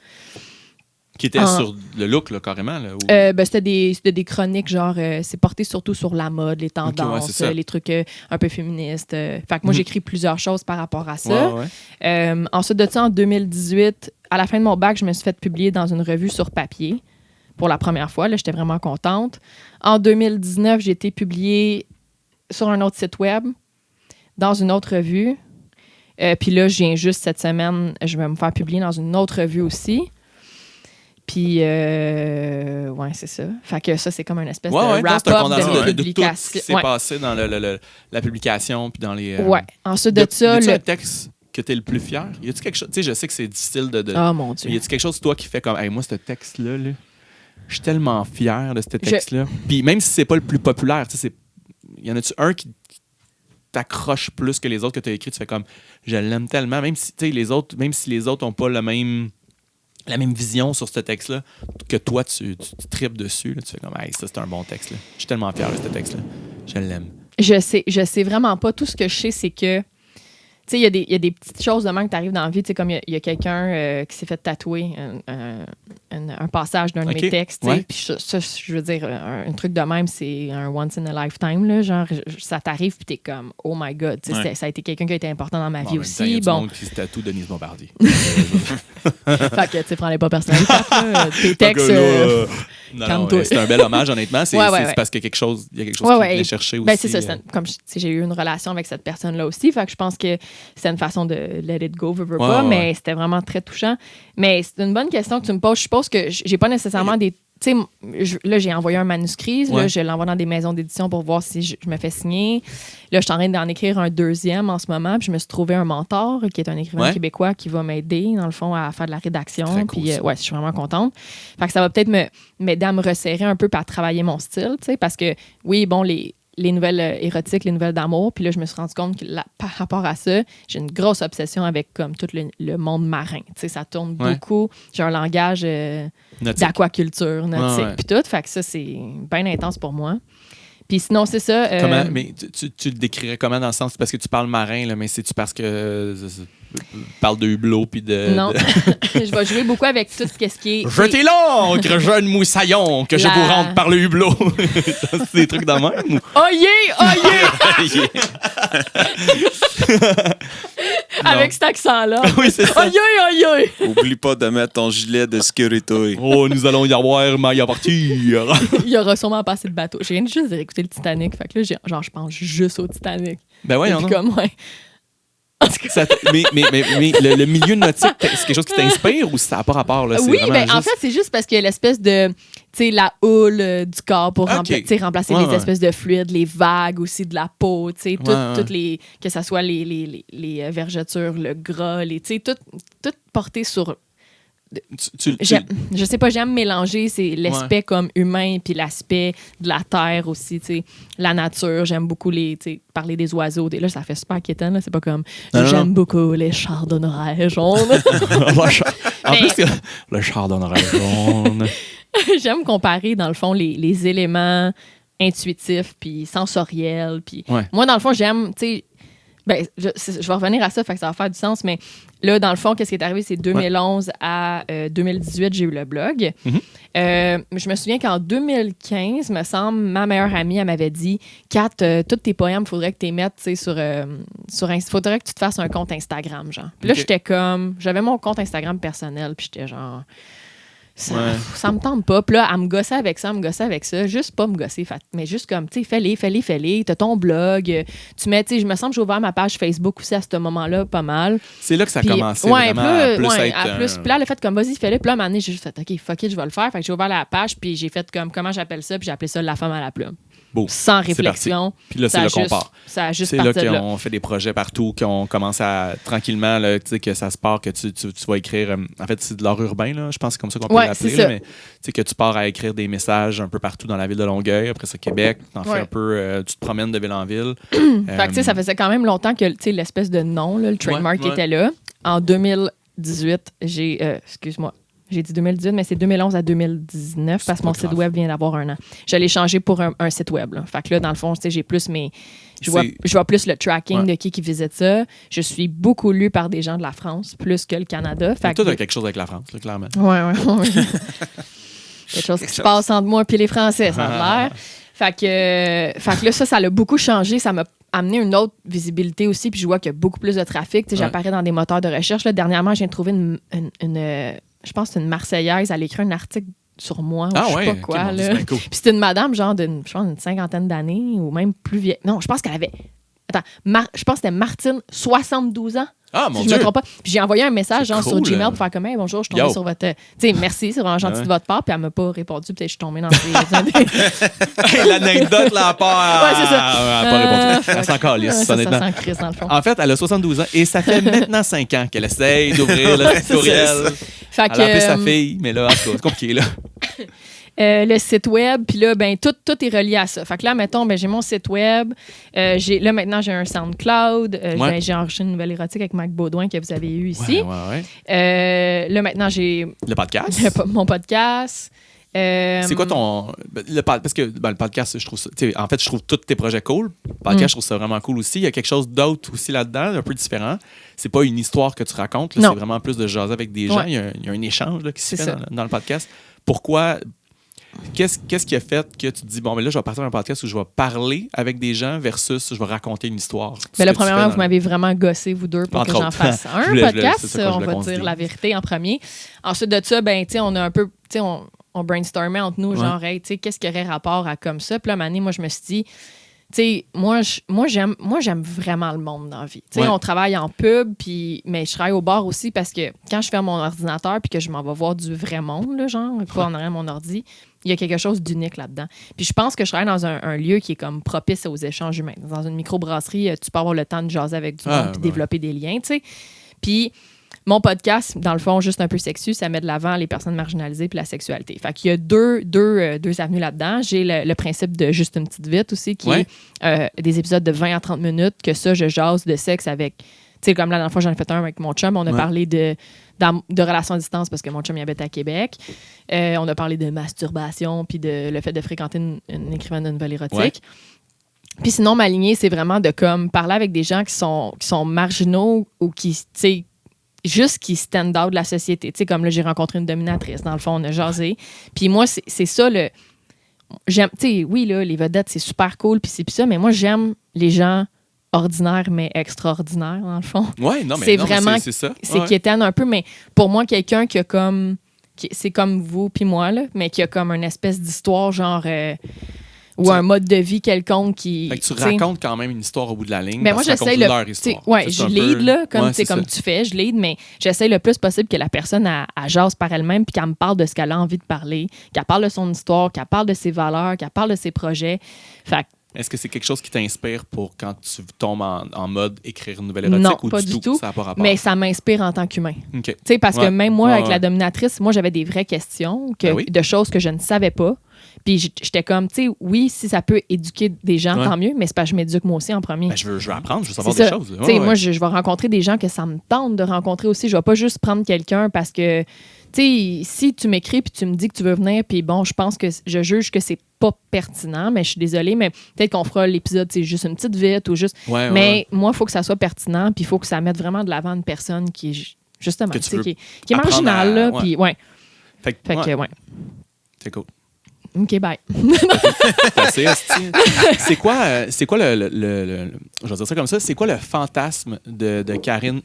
Speaker 1: Qui était sur le look, là, carrément? Là, ou...
Speaker 3: ben, c'était des chroniques, genre, c'est porté surtout sur la mode, les tendances, les trucs un peu féministes. Fait que moi, j'écris plusieurs choses par rapport à ça. Ensuite de ça, en 2018, à la fin de mon bac, je me suis fait publier dans une revue sur papier pour la première fois. Là, j'étais vraiment contente. En 2019, j'ai été publiée sur un autre site web, dans une autre revue. Puis là, je viens juste cette semaine, je vais me faire publier dans une autre revue aussi. Puis, ouais, c'est ça. Fait que ça, c'est comme une espèce de wrap-up de publication.
Speaker 1: De tout ce qui s'est passé dans la publication, puis dans les...
Speaker 3: Ouais. Ensuite de ça...
Speaker 1: Y a-tu un texte que t'es le plus fier? Y a-tu quelque chose... Tu sais, je sais que c'est difficile de...
Speaker 3: Oh, mon Dieu.
Speaker 1: Y a-tu quelque chose, toi, qui fait comme... Hey, moi, ce texte-là, là, je suis tellement fier de ce texte-là. Puis même si c'est pas le plus populaire, tu sais, y en a-tu un qui t'accroche plus que les autres que t'as écrit? Tu fais comme... Je l'aime tellement. Même si, tu sais, les autres ont pas la même vision sur ce texte-là, que toi, tu tripes dessus. Là, tu fais comme, hey, ça, c'est un bon texte. Là. Je suis tellement fier de ce texte-là. Je l'aime.
Speaker 3: Je sais vraiment pas. Tout ce que je sais, c'est que, tu sais, il y a des petites choses de même que t'arrives dans la vie. Tu sais, comme il y a quelqu'un qui s'est fait tatouer un passage d'un de mes textes. Puis ça, je veux dire, un truc de même, c'est un once in a lifetime. Là, genre, ça t'arrive, puis t'es comme, oh my God. Ça a été quelqu'un qui a été important dans ma vie aussi.
Speaker 1: Il y a du monde qui se tatoue Denise Bombardier.
Speaker 3: Fait que, tu sais, prends-les pas personnels. Tes textes...
Speaker 1: Non, c'est un bel hommage, honnêtement. C'est parce qu'il y a quelque chose qui venait chercher aussi.
Speaker 3: Ben, c'est ça. Comme j'ai eu une relation avec cette personne-là aussi. Fait que je pense que c'est une façon de let it go, pas, mais c'était vraiment très touchant. Mais c'est une bonne question que tu me poses. Je suppose que j'ai pas nécessairement des... Tu sais, là, j'ai envoyé un manuscrit. Là, je l'envoie dans des maisons d'édition pour voir si je me fais signer. Là, je suis en train d'en écrire un deuxième en ce moment. Puis je me suis trouvé un mentor qui est un écrivain québécois qui va m'aider, dans le fond, à faire de la rédaction. Puis, je suis vraiment contente. Fait que ça va peut-être m'aider à me resserrer un peu et à travailler mon style, tu sais, parce que, oui, bon, les nouvelles érotiques, les nouvelles d'amour. Puis là, je me suis rendu compte que par rapport à ça, j'ai une grosse obsession avec comme tout le monde marin. Tu sais, ça tourne beaucoup. J'ai un langage d'aquaculture, nautique, puis tout. Fait que ça, c'est bien intense pour moi. Puis sinon, c'est ça...
Speaker 1: Comment, mais tu le décrirais comment dans le sens... Parce que tu parles marin, là, mais c'est-tu parce que... parle de hublot puis de...
Speaker 3: Non. Je vais jouer beaucoup avec tout ce qui est...
Speaker 1: Jetez l'encre, jeune moussaillon, que je vous rentre par le hublot. C'est des trucs de même?
Speaker 3: Oyez! Avec cet accent-là.
Speaker 1: Oui, c'est ça.
Speaker 3: Oyez!
Speaker 2: Oublie pas de mettre ton gilet de sécurité.
Speaker 1: Oh, nous allons y avoir maille à partir.
Speaker 3: Il y aura sûrement pas assez de bateaux. Je viens juste d'écouter le Titanic. Fait que là, je pense juste au Titanic.
Speaker 1: Ben ouais,
Speaker 3: comme,
Speaker 1: Mais le milieu nautique, c'est quelque chose qui t'inspire ou ça n'a pas rapport? Là?
Speaker 3: Oui, ben, en fait, c'est juste parce que l'espèce de, tu sais, la houle du corps pour remplacer les espèces de fluides, les vagues aussi de la peau, tu sais, toutes les, que ce soit les vergetures, le gras, tu sais, tout porté sur... Je sais pas, j'aime mélanger l'aspect comme humain puis l'aspect de la terre aussi, tu sais, la nature. J'aime beaucoup parler des oiseaux. Là, ça fait super inquiétant, là. C'est pas comme j'aime beaucoup les chardonnerets jaunes.
Speaker 1: En plus, le chardonneret jaune.
Speaker 3: J'aime comparer, dans le fond, les éléments intuitifs puis sensoriels. Puis moi, dans le fond, j'aime, tu sais, ben, je vais revenir à ça, fait que ça va faire du sens, mais là, dans le fond, qu'est-ce qui est arrivé? C'est 2011 à 2018, j'ai eu le blog. Je me souviens qu'en 2015, me semble, ma meilleure amie, elle m'avait dit « Kat, tous tes poèmes, il faudrait que tu les mettes sur faudrait que tu te fasses un compte Instagram, genre. » Puis là, j'étais comme... J'avais mon compte Instagram personnel, puis j'étais genre... Ça me tente pas. Puis là, à me gosser avec ça, juste pas me gosser, mais juste comme, tu sais, fais-les. T'as ton blog, tu mets, tu sais, je me semble que j'ai ouvert ma page Facebook aussi à ce moment-là, pas mal.
Speaker 1: C'est là que ça a commencé vraiment à plus être...
Speaker 3: Puis là, elle a fait comme, vas-y, fais-le. Puis là, à un moment donné, j'ai juste fait, OK, fuck it, je vais le faire. Fait que j'ai ouvert la page, puis j'ai fait comme, comment j'appelle ça, puis j'ai appelé ça La femme à la plume.
Speaker 1: Beau.
Speaker 3: Sans réflexion.
Speaker 1: Puis là, c'est là qu'on part.
Speaker 3: Ça a juste
Speaker 1: c'est là qu'on fait des projets partout, qu'on commence à tranquillement, là, tu sais, que ça se part, que tu vas écrire. En fait, c'est de l'art urbain, là, je pense que c'est comme ça qu'on peut l'appeler. Là, mais tu sais, que tu pars à écrire des messages un peu partout dans la ville de Longueuil, après ça, Québec. T'en fais un peu, tu te promènes de ville en ville.
Speaker 3: Fait que, tu sais, ça faisait quand même longtemps que l'espèce de nom, là, le trademark était là. En 2018, excuse-moi. J'ai dit 2018, mais c'est 2011 à 2019 parce que mon site web vient d'avoir 1 an. Je l'ai changé pour un site web. Là. Fait que là, dans le fond, j'ai plus je vois plus le tracking de qui visite ça. Je suis beaucoup lue par des gens de la France, plus que le Canada.
Speaker 1: Fait que toi, t'as quelque chose avec la France, là, clairement.
Speaker 3: Oui. Quelque chose qui se passe entre moi et les Français, ça a l'air. Fait que là, ça l'a beaucoup changé. Ça m'a amené une autre visibilité aussi. Puis je vois qu'il y a beaucoup plus de trafic. J'apparais dans des moteurs de recherche. Là, dernièrement, je viens de trouver je pense que c'est une Marseillaise, elle a écrit un article sur moi, je sais pas quoi. Là. Cool. Puis c'était une madame, genre, d'une 50aine d'années, ou même plus vieille. Non, je pense qu'elle avait... Attends, je pense que c'était Martine, 72 ans.
Speaker 1: Ah, mon
Speaker 3: si
Speaker 1: Dieu!
Speaker 3: Je me trompe pas. Puis j'ai envoyé un message genre,
Speaker 1: cool,
Speaker 3: sur Gmail pour faire comme hey, bonjour, je suis tombée sur votre. Tu sais, merci, c'est vraiment gentil de votre part. Puis elle m'a pas répondu. Puis je suis tombée dans ces.
Speaker 1: L'anecdote, là, part.
Speaker 3: Ouais, c'est ça.
Speaker 1: Elle n'a pas répondu. Elle s'en calisse, honnêtement.
Speaker 3: Ça sent crise, dans le fond.
Speaker 1: En fait, elle a 72 ans et ça fait maintenant 5 ans qu'elle essaye d'ouvrir le courriel. Elle a appelé sa fille, mais là, en tout cas, c'est compliqué, là.
Speaker 3: Le site web, puis là, ben, tout est relié à ça. Fait que là, mettons, ben, j'ai mon site web. Là, maintenant, j'ai un SoundCloud. Ben, j'ai enregistré une nouvelle érotique avec Mac Baudouin que vous avez eu ici. Là, maintenant, j'ai...
Speaker 1: Le podcast?
Speaker 3: Mon podcast.
Speaker 1: C'est quoi ton... Parce que le podcast, je trouve ça... En fait, je trouve tous tes projets cool. Le podcast, je trouve ça vraiment cool aussi. Il y a quelque chose d'autre aussi là-dedans, un peu différent. C'est pas une histoire que tu racontes. Là, c'est vraiment plus de jaser avec des gens. Il y a un échange là, qui se fait dans le podcast. Pourquoi... Qu'est-ce qui a fait que tu te dis, bon, mais là, je vais partir dans un podcast où je vais parler avec des gens versus je vais raconter une histoire?
Speaker 3: Mais premièrement, vous m'avez vraiment gossé, vous deux, pour que j'en fasse un podcast. On va dire la vérité en premier. Ensuite de ça, ben, tu sais, on a un peu, tu sais, on brainstormait entre nous, genre, hey, tu sais, qu'est-ce qui aurait rapport à comme ça? Puis là, à un moment donné, moi, je me suis dit, tu sais, moi, j'aime vraiment le monde dans la vie. Tu sais, on travaille en pub, mais je travaille au bar aussi parce que quand je ferme mon ordinateur puis que je m'en vais voir du vrai monde, là, genre, pas en arrière de mon ordi, il y a quelque chose d'unique là-dedans. Puis je pense que je travaille dans un lieu qui est comme propice aux échanges humains. Dans une microbrasserie, tu peux avoir le temps de jaser avec du monde puis développer des liens, tu sais. Puis mon podcast, dans le fond, juste un peu sexu, ça met de l'avant les personnes marginalisées puis la sexualité. Fait qu'il y a deux avenues là-dedans. J'ai le principe de juste une petite vite aussi, qui est des épisodes de 20 à 30 minutes, que ça, je jase de sexe avec... Tu sais, comme la dernière fois, j'en ai fait un avec mon chum. On a parlé de relations à distance parce que mon chum, il habite à Québec. On a parlé de masturbation puis de le fait de fréquenter une écrivaine de nouvelle érotique. Ouais. Puis sinon, ma lignée, c'est vraiment de comme parler avec des gens qui sont marginaux ou qui, tu sais, juste qui stand out de la société. Tu sais, comme là, j'ai rencontré une dominatrice. Dans le fond, on a jasé. Puis moi, c'est ça le... J'aime, tu sais, oui, là, les vedettes, c'est super cool, puis c'est ça, mais moi, j'aime les gens ordinaires, mais extraordinaires, dans le fond.
Speaker 1: Oui, non, mais
Speaker 3: c'est vraiment...
Speaker 1: C'est ça.
Speaker 3: C'est quétaine un peu, mais pour moi, quelqu'un qui a comme... c'est comme vous puis moi, là, mais qui a comme une espèce d'histoire, genre... ou un mode de vie quelconque qui...
Speaker 1: Fait que tu racontes quand même une histoire au bout de la ligne.
Speaker 3: Ben moi, j'essaie leur
Speaker 1: histoire.
Speaker 3: Ouais, je lead, là, comme tu fais, je lead, mais j'essaie le plus possible que la personne elle jase par elle-même puis qu'elle me parle de ce qu'elle a envie de parler, qu'elle parle de son histoire, qu'elle parle de ses valeurs, qu'elle parle de ses projets. Fait
Speaker 1: est-ce que c'est quelque chose qui t'inspire pour quand tu tombes en mode écrire une nouvelle érotique?
Speaker 3: Non,
Speaker 1: ou
Speaker 3: pas du tout.
Speaker 1: Ça n'a pas rapport?
Speaker 3: Mais ça m'inspire en tant qu'humain.
Speaker 1: Okay.
Speaker 3: Parce que même moi, avec la dominatrice, moi, j'avais des vraies questions de choses que je ne savais pas. Puis j'étais comme, oui, si ça peut éduquer des gens, tant mieux, mais c'est parce que je m'éduque moi aussi en premier.
Speaker 1: Ben, je veux apprendre, je veux savoir des choses.
Speaker 3: Moi, je vais rencontrer des gens que ça me tente de rencontrer aussi. Je vais pas juste prendre quelqu'un parce que, si tu m'écris puis tu me dis que tu veux venir, puis bon, je pense que je juge que c'est pas pertinent, mais je suis désolée, mais peut-être qu'on fera l'épisode, c'est juste une petite vite ou juste... mais moi, il faut que ça soit pertinent, puis il faut que ça mette vraiment de l'avant une personne qui est, justement, qui est marginale, là, puis Fait que,
Speaker 1: C'est cool.
Speaker 3: OK, bye.
Speaker 1: C'est quoi le je vais dire ça comme ça, c'est quoi le fantasme de Catherine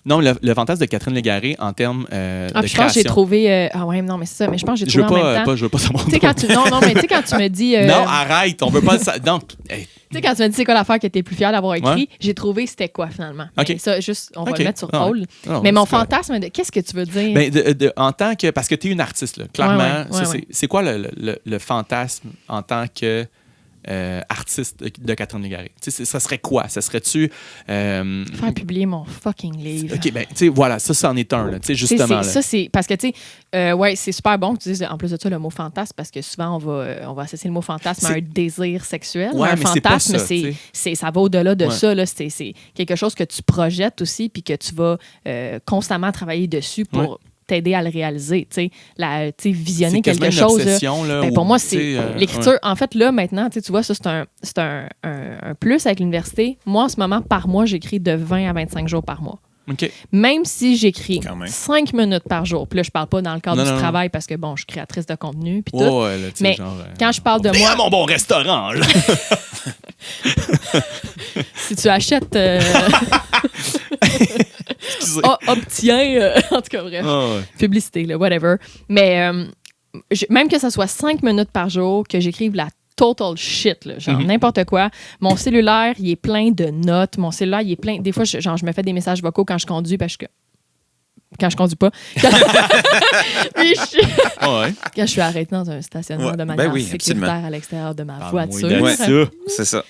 Speaker 1: non, le fantasme de Catherine Légaré en termes de création?
Speaker 3: Je pense que j'ai trouvé non, mais c'est ça, mais je pense que j'ai trouvé en même temps.
Speaker 1: Je veux pas savoir.
Speaker 3: Quand tu me dis
Speaker 1: non, arrête, on veut pas ça. Non.
Speaker 3: Hey. Tu sais, quand tu m'as dit c'est quoi l'affaire que tu es plus fière d'avoir écrit, j'ai trouvé c'était quoi finalement.
Speaker 1: Okay.
Speaker 3: Ça, juste, on va le mettre sur hold. Mais mon fantasme, qu'est-ce que tu veux dire?
Speaker 1: Ben, en tant que... Parce que tu es une artiste, là, clairement. C'est quoi le fantasme en tant que artiste de Catherine Légaré? Ça serait quoi? Ça serait-tu...
Speaker 3: Faire publier mon fucking livre.
Speaker 1: OK, ben, tu sais, voilà, ça, c'en est un, là, justement.
Speaker 3: Ça, c'est... Parce que, tu sais, c'est super bon que tu dises, en plus de ça, le mot fantasme, parce que souvent, on va associer le mot fantasme à un désir sexuel.
Speaker 1: Ouais,
Speaker 3: un
Speaker 1: mais
Speaker 3: fantasme, ça va au-delà de
Speaker 1: ouais.
Speaker 3: ça. Là, c'est quelque chose que tu projettes aussi, puis que tu vas constamment travailler dessus pour...
Speaker 1: Ouais.
Speaker 3: T'aider à le réaliser, visionner
Speaker 1: c'est
Speaker 3: quelque chose.
Speaker 1: Là,
Speaker 3: ben, pour moi, c'est l'écriture. En fait, là, maintenant, tu vois, ça, c'est un plus avec l'université. Moi, en ce moment, par mois, j'écris de 20 à 25 jours par mois.
Speaker 1: Okay.
Speaker 3: Même si j'écris 5 minutes par jour, puis là, je parle pas dans le cadre du travail parce que, bon, je suis créatrice de contenu, puis tout.
Speaker 1: Là,
Speaker 3: mais
Speaker 1: genre,
Speaker 3: quand je parle de moi...
Speaker 1: à mon bon restaurant, là!
Speaker 3: Si tu achètes... obtiens... en tout cas, bref. Publicité, là, whatever. Mais même que ça soit 5 minutes par jour, que j'écrive la total shit, là, genre n'importe quoi. Mon cellulaire, il est plein de notes. Mon cellulaire, il est plein... Des fois, je me fais des messages vocaux quand je conduis parce que... Quand je conduis pas. Quand je suis arrêtée dans un stationnement de manière sécuritaire à l'extérieur de ma voiture.
Speaker 2: C'est ça.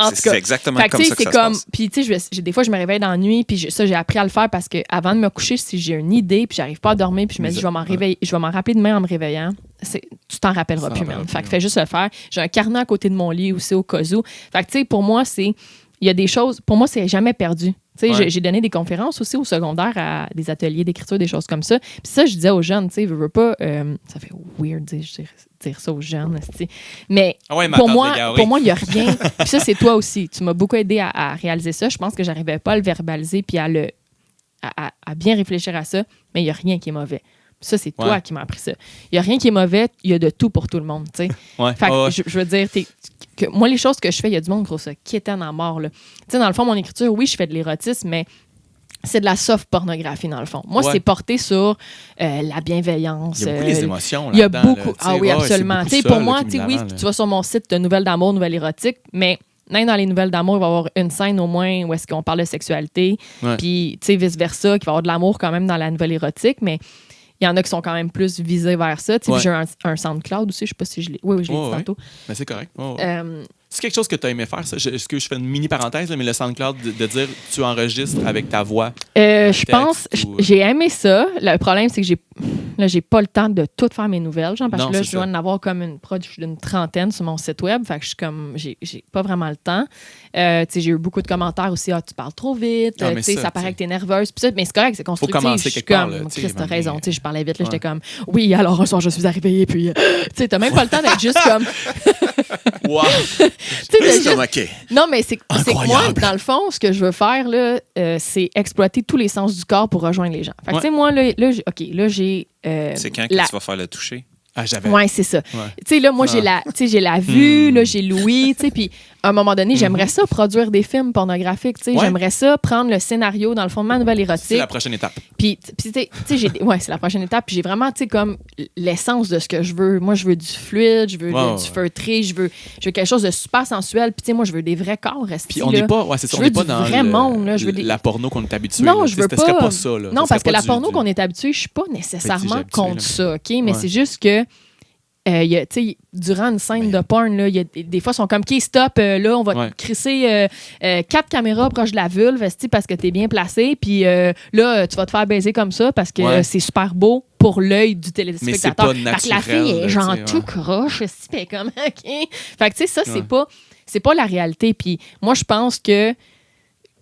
Speaker 3: En tout cas,
Speaker 2: c'est exactement comme ça que ça se passe.
Speaker 3: Puis, tu sais, des fois, je me réveille dans la nuit, puis ça, j'ai appris à le faire parce que avant de me coucher, si j'ai une idée, puis j'arrive pas à dormir, puis je me dis, je vais m'en rappeler demain en me réveillant, tu t'en rappelleras plus, même. Fait que fais juste le faire. J'ai un carnet à côté de mon lit aussi, au cas où. Fait que, tu sais, pour moi, il y a des choses, pour moi, c'est jamais perdu. Tu sais, j'ai donné des conférences aussi au secondaire à des ateliers d'écriture, des choses comme ça. Puis ça, je disais aux jeunes, tu sais, veux pas... ça fait weird dire ça aux jeunes, mais pour moi, il n'y a rien. Puis ça, c'est toi aussi. Tu m'as beaucoup aidé à réaliser ça. Je pense que j'arrivais pas à le verbaliser puis à bien réfléchir à ça, mais il n'y a rien qui est mauvais. Ça, c'est toi qui m'as appris ça. Il n'y a rien qui est mauvais, il y a de tout pour tout le monde, tu sais. Fait que je veux dire, moi, les choses que je fais, il y a du monde, gros, ça, qui est en mort, là. Tu sais, dans le fond, mon écriture, oui, je fais de l'érotisme, mais c'est de la soft pornographie, dans le fond. Moi, c'est porté sur la bienveillance.
Speaker 1: Il y a beaucoup les émotions, là.
Speaker 3: Il y a beaucoup... oui, absolument.
Speaker 1: Tu sais,
Speaker 3: pour moi, tu vas sur mon site de Nouvelles d'amour, Nouvelles érotiques, mais... Même dans les nouvelles d'amour, il va y avoir une scène au moins où est-ce qu'on parle de sexualité. Puis, tu sais, vice-versa, qu'il va y avoir de l'amour quand même dans la nouvelle érotique, mais il y en a qui sont quand même plus visés vers ça. Tu sais, j'ai un SoundCloud aussi, je sais pas si je l'ai... Oui, je l'ai dit tantôt.
Speaker 1: Mais c'est correct. C'est quelque chose que tu as aimé faire, ça? Est-ce que je fais une mini parenthèse, là, mais le SoundCloud, de dire tu enregistres avec ta voix?
Speaker 3: Je pense, j'ai aimé ça. Le problème, c'est que j'ai pas le temps de tout faire mes nouvelles, genre, parce que là, je dois en avoir comme une prod d'une trentaine sur mon site web. Fait que je suis comme, j'ai pas vraiment le temps. Tu sais, j'ai eu beaucoup de commentaires aussi. Tu parles trop vite. Tu sais, ça paraît que t'es nerveuse. Pis ça, mais c'est correct, c'est constructif.
Speaker 1: Faut commencer quelque part.
Speaker 3: Chris, t'as raison. Tu sais, je parlais vite. Là, j'étais comme, oui, alors un soir, je suis arrivée. Puis, tu sais, t'as même pas le temps d'être juste comme.
Speaker 2: Wow!
Speaker 3: Non, mais c'est que moi, dans le fond, ce que je veux faire, là, c'est exploiter tous les sens du corps pour rejoindre les gens. Fait que, tu sais, moi, là, j'ai...
Speaker 2: c'est quand que tu vas faire le toucher?
Speaker 3: Ouais, c'est ça.
Speaker 1: Ouais.
Speaker 3: Tu sais, là, moi, j'ai la vue, là, j'ai l'ouïe, tu sais, puis à un moment donné, j'aimerais ça produire des films pornographiques, tu sais.
Speaker 1: Ouais.
Speaker 3: J'aimerais ça prendre le scénario, dans le fond, de ma nouvelle érotique.
Speaker 1: C'est la prochaine étape.
Speaker 3: Puis tu sais, c'est la prochaine étape. Puis j'ai vraiment, tu sais, comme l'essence de ce que je veux. Moi, je veux du fluide, je veux du feutré, je veux quelque chose de super sensuel. Puis tu sais, moi, je veux des vrais corps.
Speaker 1: Puis on n'est pas, c'est ça, on n'est pas dans la porno qu'on est habitué.
Speaker 3: Non,
Speaker 1: là.
Speaker 3: je veux pas.
Speaker 1: Ce serait pas ça, là.
Speaker 3: Non, parce que la porno qu'on est habitué, je suis pas nécessairement contre ça, OK? Mais c'est juste que durant une scène de porn, là, des fois, ils sont comme, OK, stop, là, on va te crisser 4 caméras proche de la vulve parce que t'es bien placé, puis là, tu vas te faire baiser comme ça parce que c'est super beau pour l'œil du téléspectateur.
Speaker 1: Mais c'est pas naturel.
Speaker 3: Fait que la fille est genre tout croche, c'est comme, OK. Fait que, tu sais, ça, c'est pas la réalité. Puis moi, je pense que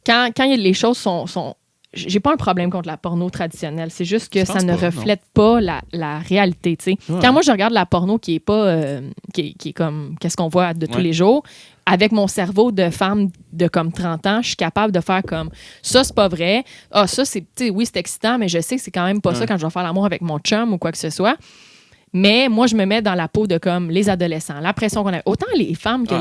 Speaker 3: quand les choses sont j'ai pas un problème contre la porno traditionnelle. C'est juste que ça ne reflète pas la réalité, tu sais. Ouais. Quand moi, je regarde la porno qui est pas... qui est comme... Qu'est-ce qu'on voit de tous les jours, avec mon cerveau de femme de comme 30 ans, je suis capable de faire comme... Ça, c'est pas vrai. Ah, ça, c'est... Tu sais, oui, c'est excitant, mais je sais que c'est quand même pas ça quand je vais faire l'amour avec mon chum ou quoi que ce soit. Mais moi, je me mets dans la peau de comme les adolescents, la pression qu'on a. Autant les femmes que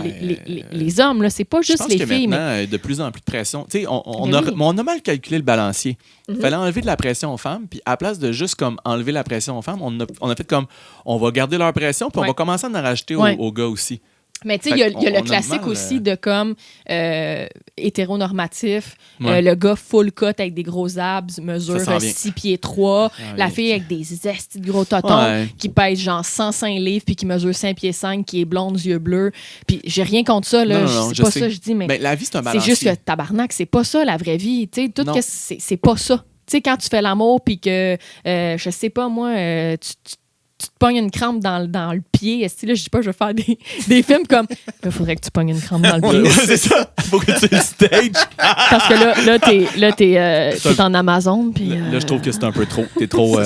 Speaker 3: les hommes, là, c'est pas juste les filles.
Speaker 1: Maintenant, de plus en plus de pression. Tu sais, on a mal calculé le balancier. Il fallait enlever de la pression aux femmes, puis à la place de juste comme enlever la pression aux femmes, on a fait comme on va garder leur pression, puis on va commencer à en rajouter aux gars aussi.
Speaker 3: Mais tu sais, il y a le classique aussi de comme hétéronormatif, le gars full cut avec des gros abs, mesure 6 pieds 3, la fille avec des estis de gros totons qui pèse genre 105 livres puis qui mesure 5 pieds 5, qui est blonde, yeux bleus. Puis j'ai rien contre ça, là. C'est pas ça, je dis, mais
Speaker 1: la vie, c'est un balancier.
Speaker 3: C'est juste que tabarnak, c'est pas ça la vraie vie. Tu sais, tout c'est pas ça. Tu sais, quand tu fais l'amour puis que, je sais pas moi, tu te pognes une crampe dans le pied. Là, je dis pas, je vais faire des films comme. Il faudrait que tu pognes une crampe dans le pied.
Speaker 1: Ouais, c'est ça. Faut que tu le stage.
Speaker 3: Parce que là, t'es en Amazon. Puis,
Speaker 1: là, je trouve que c'est un peu trop. T'es trop.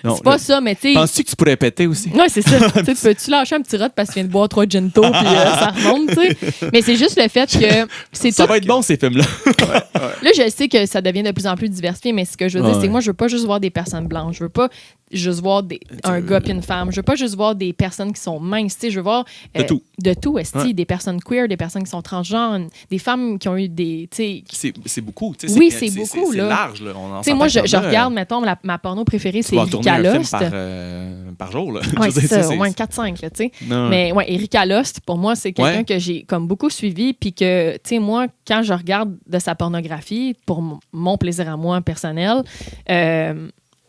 Speaker 3: Non, c'est pas ça, mais tu sais.
Speaker 1: Penses-tu que tu pourrais péter aussi?
Speaker 3: Oui, c'est ça. Peux-tu lâcher un petit rot parce que tu viens de boire 3 Ginto puis ça remonte, tu sais? Mais c'est juste le fait que.
Speaker 1: Ça va être bon, ces films-là.
Speaker 3: Là, je sais que ça devient de plus en plus diversifié, mais ce que je veux dire, c'est que moi, je veux pas juste voir des personnes blanches. Je veux pas juste voir un gars puis une femme. Je veux pas juste voir des personnes qui sont minces. Je veux voir de tout. Des personnes queer, des personnes qui sont transgenres, des femmes qui ont eu des...
Speaker 1: C'est beaucoup.
Speaker 3: Oui, c'est beaucoup.
Speaker 1: C'est large. Là.
Speaker 3: Moi, je regarde, mettons, ma porno préférée, c'est Erika Lust.
Speaker 1: Par jour.
Speaker 3: Oui, c'est ça, au moins 4-5. Mais ouais, Erika Lust, pour moi, c'est quelqu'un que j'ai comme beaucoup suivi. Puis que, tu sais, moi, quand je regarde de sa pornographie, pour mon plaisir à moi personnel,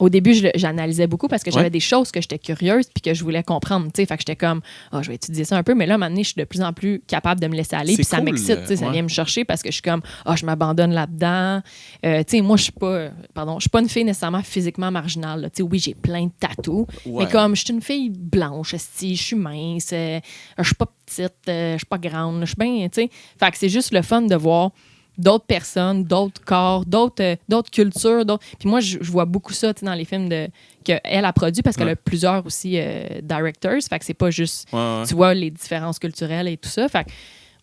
Speaker 3: au début, j'analysais beaucoup parce que j'avais des choses que j'étais curieuse puis que je voulais comprendre. Fait que j'étais comme, je vais étudier ça un peu. Mais là, à un moment donné, je suis de plus en plus capable de me laisser aller. Puis ça m'excite. Ça vient me chercher parce que je suis comme, je m'abandonne là-dedans. Moi, je suis pas une fille nécessairement physiquement marginale. Oui, j'ai plein de tatous. Mais comme, je suis une fille blanche, je suis mince, je suis pas petite, je suis pas grande, je suis bien, tu sais. Fait que c'est juste le fun de voir d'autres personnes, d'autres corps, d'autres cultures. Puis moi, je vois beaucoup ça dans les films qu'elle a produit parce qu'elle a plusieurs aussi directors. Fait que c'est pas juste, tu vois, les différences culturelles et tout ça. Fait que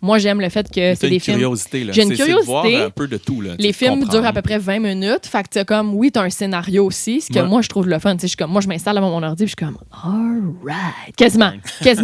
Speaker 3: moi, j'aime le fait que c'est des films... J'ai une curiosité.
Speaker 1: De voir un peu de tout. Là,
Speaker 3: les films durent à peu près 20 minutes. Fait que tu comme, oui, t'as un scénario aussi. Ce que moi, je trouve le fun. Moi, je m'installe devant mon ordi et je suis comme, all right. Quasiment. Tu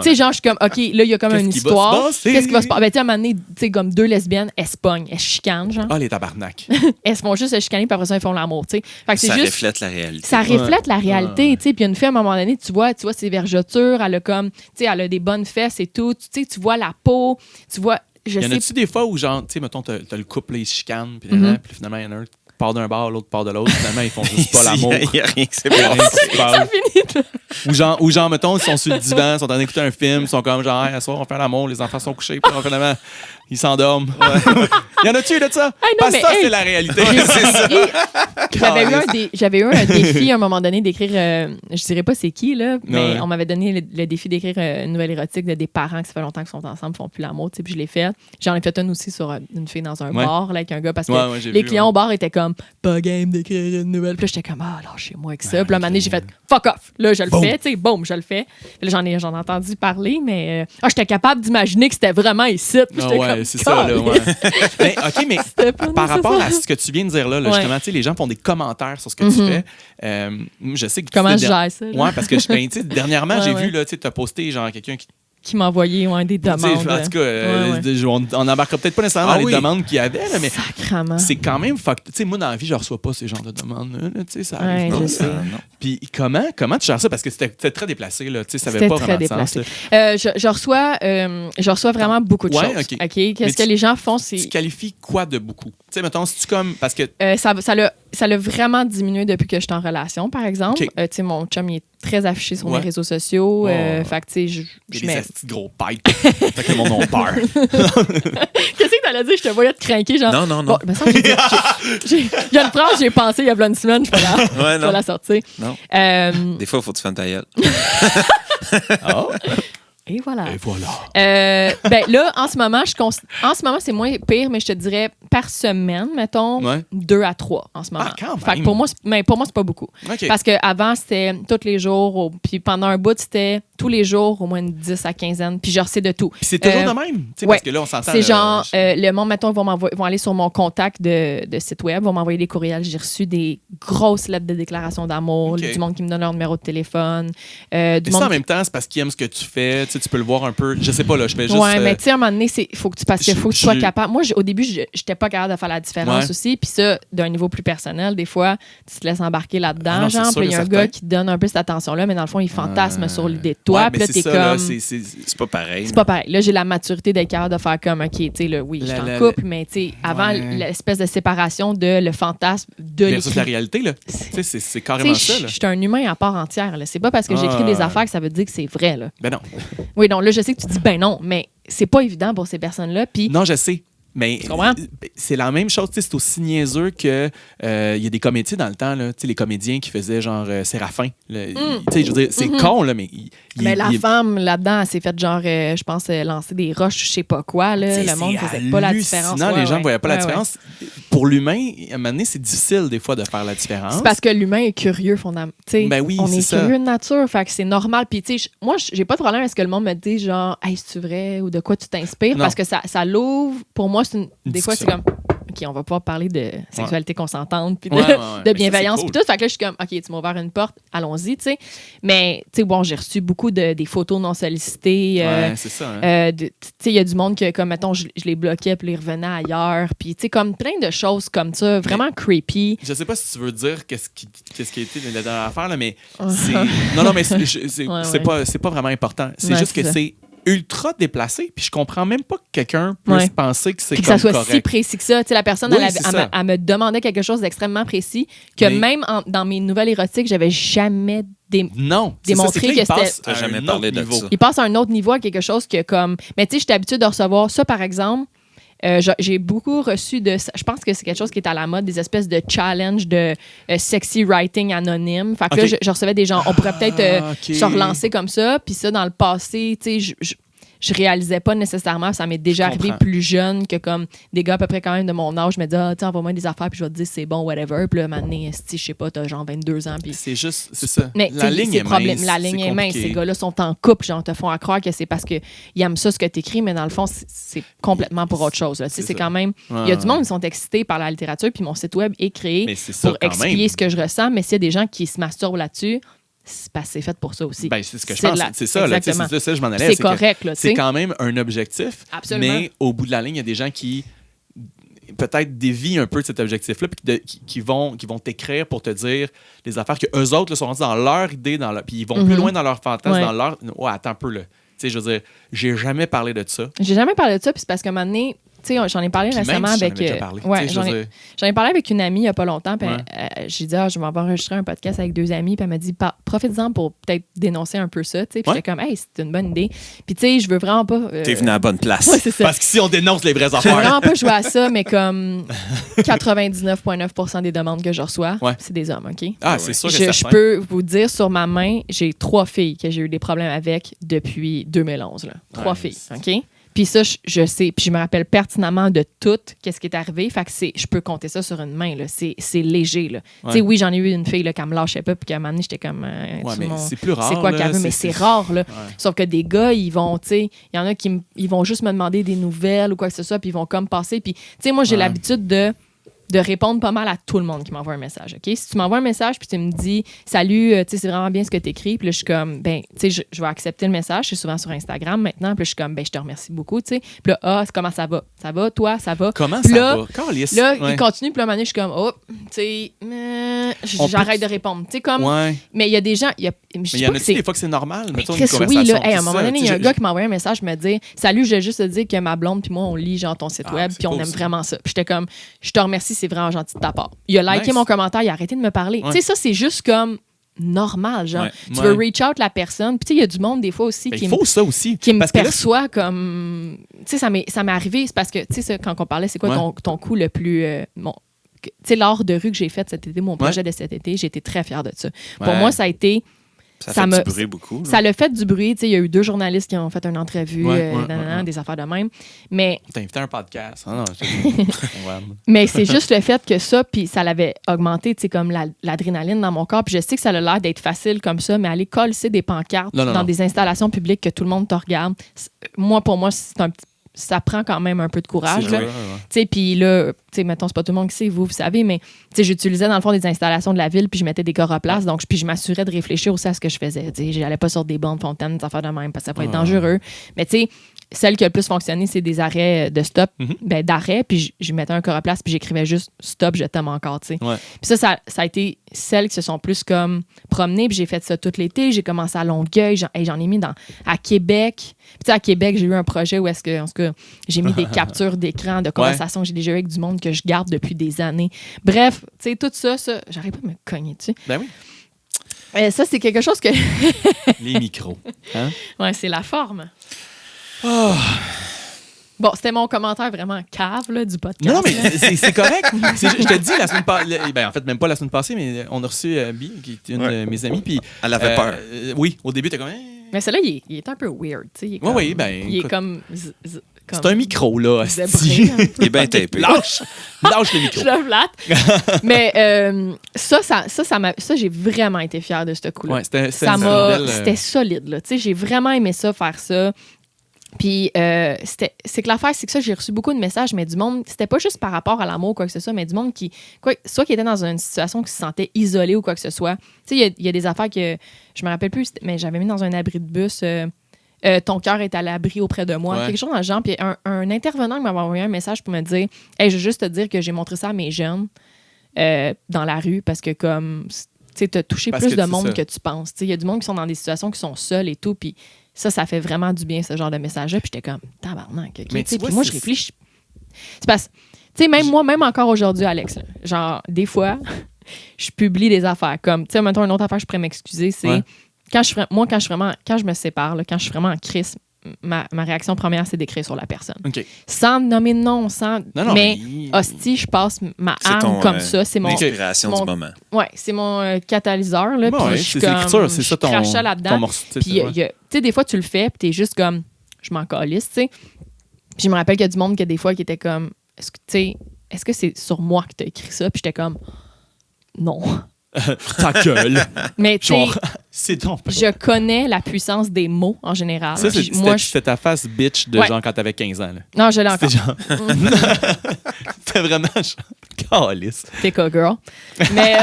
Speaker 3: sais, genre, je suis comme, OK, là, il y a comme une histoire. Qu'est-ce qui va se passer? Ben, tu sais, à un moment donné, tu sais, comme 2 lesbiennes, elles se pognent, elles se chicanent, genre.
Speaker 1: Ah, les tabarnak.
Speaker 3: Elles se font juste se chicaner, puis après ça, elles font l'amour, tu sais. Fait que
Speaker 2: ça reflète la réalité.
Speaker 3: Ça reflète la réalité, tu sais. Puis une fille, à un moment donné, tu vois ses vergetures, elle a comme, tu sais, elle a des bonnes fesses et tout. Tu sais, tu vois la peau, tu vois.
Speaker 1: Y en a-tu des fois où, genre, tu sais, mettons, t'as le couple, ils se chicanent, puis finalement, il y en a un qui part d'un bar, l'autre part de l'autre, finalement, ils font juste pas l'amour.
Speaker 2: Il n'y a rien qui s'est passé.
Speaker 3: Ça finit.
Speaker 1: Ou genre, mettons, ils sont sur le divan, ils sont en train d'écouter un film, ils sont comme, genre, à soir, on fait l'amour, les enfants sont couchés, puis finalement, ils s'endorment. Il y en a-tu de ça? Parce que ça, c'est la réalité.
Speaker 3: J'avais eu un défi à un moment donné d'écrire, je dirais pas c'est qui, là, mais on m'avait donné le défi d'écrire une nouvelle érotique de des parents qui ça fait longtemps qu'ils sont ensemble, font plus l'amour, puis je l'ai fait. J'en ai fait une aussi sur une fille dans un bar, là, avec un gars, parce que les clients au bar étaient comme, pas game d'écrire une nouvelle. Puis là, j'étais comme, lâchez-moi avec ça. Puis là, un moment donné, j'ai fait, fuck off. Là, je le fais, tu sais, boum, je le fais. Là, j'en ai entendu parler, mais j'étais capable d'imaginer que c'était vraiment ici.
Speaker 1: C'est ça, là, ouais. Mais, OK, mais par rapport à ce que tu viens de dire là justement, tu sais, les gens font des commentaires sur ce que tu fais. Je sais que
Speaker 3: comment je gère ça?
Speaker 1: Ouais, parce que dernièrement, j'ai vu, tu as posté genre quelqu'un
Speaker 3: qui m'a envoyé des demandes.
Speaker 1: En tout cas, on n'embarquera peut-être pas nécessairement dans les demandes qu'il y avait, là, mais
Speaker 3: sacrement.
Speaker 1: C'est quand même... Tu sais, moi, dans la vie, je ne reçois pas ces genres de demandes. Tu sais, ça arrive.
Speaker 3: Je sais.
Speaker 1: Puis comment tu gères ça? Parce que c'était très déplacé. Là, tu sais, ça n'avait pas vraiment de sens.
Speaker 3: Je reçois vraiment beaucoup de choses.
Speaker 1: OK.
Speaker 3: Qu'est-ce que les gens font?
Speaker 1: Tu qualifies quoi de beaucoup? Tu sais, mettons, si tu comme... Parce que...
Speaker 3: Ça l'a vraiment diminué depuis que je suis en relation, par exemple. Tu sais, mon chum, il est très affiché sur mes réseaux sociaux. Fait que, tu sais, je mets...
Speaker 1: des gros pipes. Fait que le monde a peur.
Speaker 3: Qu'est-ce que t'allais dire? Je te voyais te craquer, genre...
Speaker 2: Non.
Speaker 3: Bon, mais ça, il y a une phrase, j'ai pensé il y a plein de semaines, je vais la sortir.
Speaker 2: Non. Des fois, il faut que tu fasses ta gueule.
Speaker 3: Et voilà. Là, en ce moment, c'est moins pire, mais je te dirais par semaine, mettons, 2 à 3 en ce moment.
Speaker 1: Quand même.
Speaker 3: Fait que pour moi, c'est pas beaucoup.
Speaker 1: Okay.
Speaker 3: Parce qu'avant, c'était tous les jours, puis pendant un bout, c'était tous les jours, au moins une 10 à 15. Puis je sais de tout.
Speaker 1: Puis c'est toujours de même? Parce que là, on s'entend...
Speaker 3: C'est genre, le monde, mettons, vont aller sur mon contact de site web, vont m'envoyer des courriels. J'ai reçu des grosses lettres de déclaration d'amour, du monde qui me donne leur numéro de téléphone.
Speaker 1: En même temps, c'est parce qu'ils aiment ce que tu fais. Tu peux le voir un peu. Je sais pas, là, je fais juste...
Speaker 3: Ouais, mais tu sais, à un moment donné, il faut que tu sois capable. Moi, au début, j'étais pas capable de faire la différence aussi. Puis ça, d'un niveau plus personnel, des fois, tu te laisses embarquer là-dedans. Puis il y a un gars qui te donne un peu cette attention-là, mais dans le fond, il fantasme sur l'idée de toi. Puis là, t'es comme...
Speaker 2: C'est pas pareil.
Speaker 3: C'est pas pareil. Là, j'ai la maturité d'être capable de faire comme, OK, tu sais, là, oui, je suis en couple, mais tu sais, avant l'espèce de séparation de le fantasme de
Speaker 1: versus la réalité, là. C'est carrément ça, là.
Speaker 3: Je suis un humain à part entière, là. C'est pas parce que j'écris des affaires que ça veut dire que c'est vrai, là.
Speaker 1: Ben non.
Speaker 3: Oui, donc là, je sais que tu dis ben non, mais c'est pas évident pour ces personnes-là. Puis
Speaker 1: non, je sais. Mais c'est la même chose, c'est aussi niaiseux que il y a des comédiens dans le temps, là, les comédiens qui faisaient genre Séraphin. Je veux dire, c'est con, là, mais...
Speaker 3: Mais la femme, là-dedans, elle s'est faite genre, je pense, lancer des roches, je sais pas quoi. Là. Le monde ne faisait pas la différence.
Speaker 1: Non, les gens ne voyaient pas la différence. Pour l'humain, à un moment donné, c'est difficile des fois de faire la différence.
Speaker 3: C'est parce que l'humain est curieux, fondamentalement.
Speaker 1: Ben oui,
Speaker 3: on est curieux de nature, fait que c'est normal. Puis, tu sais, moi, j'ai pas de problème à ce que le monde me dise genre, hey, c'est-tu vrai ou de quoi tu t'inspires? Parce que ça l'ouvre. Pour moi, des fois, c'est comme, OK, on va pouvoir parler de sexualité consentante, puis de bienveillance, puis tout. Fait que là, je suis comme, OK, tu m'as ouvert une porte, allons-y, tu sais. Mais, tu sais, bon, j'ai reçu beaucoup des photos non sollicitées.
Speaker 1: C'est ça. Hein.
Speaker 3: Tu sais, il y a du monde que, comme, mettons, je les bloquais, puis les revenais ailleurs. Puis, tu sais, comme plein de choses comme ça, vraiment creepy.
Speaker 1: Je sais pas si tu veux dire qu'est-ce qui a été la dernière affaire, là, mais c'est... Non, mais c'est pas vraiment important. C'est juste que c'est ultra déplacé, puis je comprends même pas que quelqu'un puisse penser que c'est comme correct.
Speaker 3: Que ça soit si précis que ça. Tu sais, la personne, elle me demandait quelque chose d'extrêmement précis que même dans mes nouvelles érotiques, j'avais jamais démontré que c'était...
Speaker 2: T'as jamais parlé de ça.
Speaker 3: Il passe à un autre niveau, à quelque chose que comme... Mais tu sais, j'étais habituée de recevoir ça, par exemple... j'ai beaucoup reçu je pense que c'est quelque chose qui est à la mode, des espèces de challenge de sexy writing anonyme. Fait que là, je recevais des gens, on pourrait peut-être se relancer comme ça. Puis ça, dans le passé, tu sais, je réalisais pas nécessairement, ça m'est déjà arrivé plus jeune que comme des gars à peu près quand même de mon âge, je me disais, tiens, envoie-moi des affaires, puis je vais te dire c'est bon, whatever. Puis là, maintenant, je sais pas, t'as genre 22 ans. Puis...
Speaker 1: C'est ça.
Speaker 3: Mais
Speaker 1: la ligne est mince.
Speaker 3: La ligne est mince. Ces gars-là sont en couple, genre, te font à croire que c'est parce qu'ils aiment ça, ce que t'écris, mais dans le fond, c'est complètement pour autre chose. C'est quand même. Il y a du monde qui sont excités par la littérature, puis mon site web est créé pour expliquer ce que je ressens, mais s'il y a des gens qui se masturbent là-dessus, c'est parce que c'est fait pour ça aussi.
Speaker 1: Ben, c'est ce que je pense. C'est ça, là, c'est ça, je m'en allais.
Speaker 3: C'est correct, là.
Speaker 1: C'est quand même un objectif.
Speaker 3: Absolument.
Speaker 1: Mais au bout de la ligne, il y a des gens qui peut-être dévient un peu de cet objectif-là, puis qui vont t'écrire pour te dire les affaires que eux autres là, sont rendus dans leur idée, puis ils vont plus loin dans leur fantasme, dans leur... Ouais, attends un peu, là. Tu sais, je veux dire, j'ai jamais parlé de ça.
Speaker 3: J'ai jamais parlé de ça, puis c'est parce qu'à un moment donné, tu sais, j'en ai parlé récemment avec... j'en ai parlé avec une amie il n'y a pas longtemps, puis j'ai dit, je vais enregistrer un podcast avec 2 amis, puis elle m'a dit, profite-en pour peut-être dénoncer un peu ça, tu sais. Puis j'étais comme, hey, c'est une bonne idée. Puis tu sais, je veux vraiment pas...
Speaker 2: T'es venu à la bonne place.
Speaker 3: Ouais, c'est ça.
Speaker 1: Parce qu'ici, on dénonce les vraies affaires.
Speaker 3: Je veux vraiment pas jouer à ça, mais comme 99,9% des demandes que je reçois, c'est des hommes, OK?
Speaker 1: Ah, c'est sûr que
Speaker 3: je peux vous dire, sur ma main, j'ai 3 filles que j'ai eu des problèmes avec depuis 2011, là. 3 filles, OK? Puis ça, je sais. Puis je me rappelle pertinemment de tout qu'est-ce qui est arrivé. Fait que je peux compter ça sur une main. Là. C'est léger. Là. Tu sais, oui, j'en ai eu une fille là, qui me lâchait pas. Puis qu'à un moment donné, j'étais comme...
Speaker 1: mais c'est plus rare.
Speaker 3: C'est quoi qu'elle veut? Mais c'est rare. Là.
Speaker 1: Ouais.
Speaker 3: Sauf que des gars, ils vont... Tu sais, il y en a qui ils vont juste me demander des nouvelles ou quoi que ce soit. Puis ils vont comme passer. Puis, tu sais, moi, j'ai l'habitude de répondre pas mal à tout le monde qui m'envoie un message. OK? Si tu m'envoies un message puis tu me dis « Salut, tu sais, c'est vraiment bien ce que tu écris. » Puis là, je suis comme, ben, tu sais, je vais accepter le message. C'est souvent sur Instagram maintenant. Puis là, je suis comme, ben, je te remercie beaucoup, tu sais. Puis là, comment ça va? Ça va, toi? Ça va?
Speaker 1: Comment
Speaker 3: puis
Speaker 1: ça
Speaker 3: là,
Speaker 1: va? Calisse.
Speaker 3: Là,
Speaker 1: Ouais.
Speaker 3: il continue. Puis là, à un moment donné, je suis comme, oh, tu sais, j'arrête de répondre. Tu sais, comme...
Speaker 1: Ouais.
Speaker 3: Mais il y a des gens...
Speaker 1: Mais il y en a des fois que c'est normal.
Speaker 3: Mais
Speaker 1: Mettons,
Speaker 3: Chris,
Speaker 1: une conversation.
Speaker 3: oui, là, hey, à un
Speaker 1: C'est
Speaker 3: moment
Speaker 1: ça,
Speaker 3: donné, il y a un
Speaker 1: tu sais,
Speaker 3: gars qui m'a envoyé un message me dire « Salut, je vais juste te dire que ma blonde puis moi, on lit genre ton site web
Speaker 1: c'est
Speaker 3: puis on
Speaker 1: cool,
Speaker 3: aime
Speaker 1: ça.
Speaker 3: vraiment ça. » Puis j'étais comme « Je te remercie, c'est vraiment gentil de ta part. » Il a liké
Speaker 1: Nice.
Speaker 3: mon commentaire, il a arrêté de me parler.
Speaker 1: Ouais.
Speaker 3: Tu sais, ça, c'est juste comme normal, genre.
Speaker 2: Ouais.
Speaker 3: Tu veux reach out la personne. Puis tu sais, il y a du monde, des fois aussi,
Speaker 1: Ben,
Speaker 3: qui
Speaker 1: il faut ça aussi.
Speaker 3: me
Speaker 1: Parce que là,
Speaker 3: perçoit comme... Tu sais, ça m'est arrivé. C'est parce que, tu sais, quand on parlait, c'est quoi ton coup le plus... tu sais, l'art de rue que j'ai fait cet été, mon projet de cet été, j'ai été très fière de ça. Pour
Speaker 1: Ouais.
Speaker 3: moi, ça a été...
Speaker 2: Ça
Speaker 3: Ça
Speaker 2: fait
Speaker 3: me-
Speaker 2: du bruit beaucoup. là.
Speaker 3: Ça l'a fait du bruit. Tu sais, il y a eu 2 journalistes qui ont fait une entrevue,
Speaker 1: Ouais,
Speaker 3: des affaires de même. Mais
Speaker 1: t'as invité à un podcast. Ah non, ouais.
Speaker 3: Mais c'est juste le fait que ça, puis ça l'avait augmenté, tu sais, comme l'adrénaline dans mon corps. Puis je sais que ça a l'air d'être facile comme ça, mais aller coller des pancartes dans des installations publiques que tout le monde te regarde, pour moi, ça prend quand même un peu de courage.
Speaker 2: C'est
Speaker 3: là.
Speaker 2: vrai.
Speaker 3: Tu sais, puis là, tu sais, mettons, c'est pas tout le monde qui sait, vous savez, mais tu sais, j'utilisais dans le fond des installations de la ville, puis je mettais des corps à place, donc puis je m'assurais de réfléchir aussi à ce que je faisais. Tu sais, j'allais pas sur des bancs de fontaine, des affaires de même, parce que ça pourrait être dangereux. Mais tu sais, celle qui a le plus fonctionné, c'est des arrêts de stop, d'arrêt, puis je mettais un corps à place, puis j'écrivais juste stop, je t'aime encore, tu sais.
Speaker 1: Ouais.
Speaker 3: Puis ça a été celles qui se sont plus comme promenées, puis j'ai fait ça tout l'été. J'ai commencé à Longueuil, j'en ai mis à Québec. Puis tu sais, à Québec, j'ai eu un projet où est-ce que, en tout cas, j'ai mis des captures d'écran de conversations que j'ai déjà eues avec du monde que je garde depuis des années. Bref, tu sais, tout ça, j'arrive pas à me cogner dessus.
Speaker 1: Ben oui.
Speaker 3: Ça, c'est quelque chose que...
Speaker 1: Les micros. Hein?
Speaker 3: Ouais, c'est la forme.
Speaker 1: Oh.
Speaker 3: Bon, c'était mon commentaire vraiment cave là, du podcast.
Speaker 1: Non, mais
Speaker 3: là.
Speaker 1: c'est correct. Je te dis, la semaine passée, ben, en fait, même pas la semaine passée, mais on a reçu Bi, qui est une de mes amies. Puis,
Speaker 2: Elle avait peur.
Speaker 1: Oui, au début, t'es comme.
Speaker 3: Mais celle-là, il est un peu weird. Tu sais, il est comme,
Speaker 1: Oui, ben,
Speaker 3: il est
Speaker 1: écoute,
Speaker 3: comme
Speaker 1: c'est un micro, là.
Speaker 3: zébré,
Speaker 1: hostie.
Speaker 3: un peu.
Speaker 2: Il est bien tapé.
Speaker 1: Lâche le micro.
Speaker 3: Je le flatte. Mais ça, j'ai vraiment été fière de ce coup-là.
Speaker 1: Ouais, c'était
Speaker 3: C'était solide. Là. Tu sais, j'ai vraiment aimé ça, faire ça. Puis, c'est que l'affaire, c'est que ça, j'ai reçu beaucoup de messages, mais du monde, c'était pas juste par rapport à l'amour ou quoi que ce soit, mais du monde soit qui était dans une situation qui se sentait isolé ou quoi que ce soit. Tu sais, il y a des affaires que je me rappelle plus, mais j'avais mis dans un abri de bus. Ton cœur est à l'abri auprès de moi.
Speaker 1: Ouais.
Speaker 3: Quelque chose dans le genre. Puis un intervenant qui m'avait envoyé un message pour me dire Hey, je veux juste te dire que j'ai montré ça à mes jeunes dans la rue parce que, comme, tu sais, t'as touché
Speaker 1: Parce
Speaker 3: plus
Speaker 1: que
Speaker 3: de
Speaker 1: c'est
Speaker 3: monde
Speaker 1: ça.
Speaker 3: que tu penses. Tu sais, il y a du monde qui sont dans des situations qui sont seuls et tout. Puis ça fait vraiment du bien, ce genre de message-là. Puis j'étais comme tabarnak. OK?
Speaker 1: Mais
Speaker 3: Tu sais,
Speaker 1: tu vois,
Speaker 3: puis moi, je réfléchis. C'est parce tu sais, même encore aujourd'hui, Alex, là, genre, des fois, je publie des affaires comme, tu sais, mettons, une autre affaire, je pourrais m'excuser, c'est.
Speaker 1: Ouais.
Speaker 3: Quand je me sépare, là, quand je suis vraiment en crise, ma réaction première, c'est d'écrire sur la personne.
Speaker 1: OK.
Speaker 3: Sans nommer de nom,
Speaker 1: Non,
Speaker 3: mais hostie, je passe ma
Speaker 2: C'est
Speaker 3: âme
Speaker 2: ton,
Speaker 3: comme ça. C'est mon,
Speaker 2: L'inspiration
Speaker 3: mon-
Speaker 2: du moment.
Speaker 3: ouais, c'est mon catalyseur. Là,
Speaker 1: Bon,
Speaker 3: puis
Speaker 1: ouais,
Speaker 3: je suis
Speaker 1: c'est
Speaker 3: comme,
Speaker 1: l'écriture, c'est ça ton.
Speaker 3: je crachais là-dedans.
Speaker 1: Ton morceau, tu sais,
Speaker 3: Puis,
Speaker 1: ouais.
Speaker 3: tu sais, des fois, tu le fais, puis t'es juste comme, je m'en calisse, tu sais. Puis je me rappelle qu'il y a du monde qui, des fois, qui était comme, est-ce que c'est sur moi que t'as écrit ça? Puis j'étais comme, non.
Speaker 1: Ta gueule.
Speaker 3: Mais tu sais,
Speaker 1: Genre, c'est ton.
Speaker 3: je connais la puissance des mots en général.
Speaker 1: Ça,
Speaker 3: Puis moi,
Speaker 1: c'était ta face bitch de
Speaker 3: Ouais.
Speaker 1: genre quand t'avais 15 ans. Là.
Speaker 3: non, je l'ai encore.
Speaker 1: C'était genre. C'était vraiment genre. Calice.
Speaker 3: T'es quoi, girl? Mais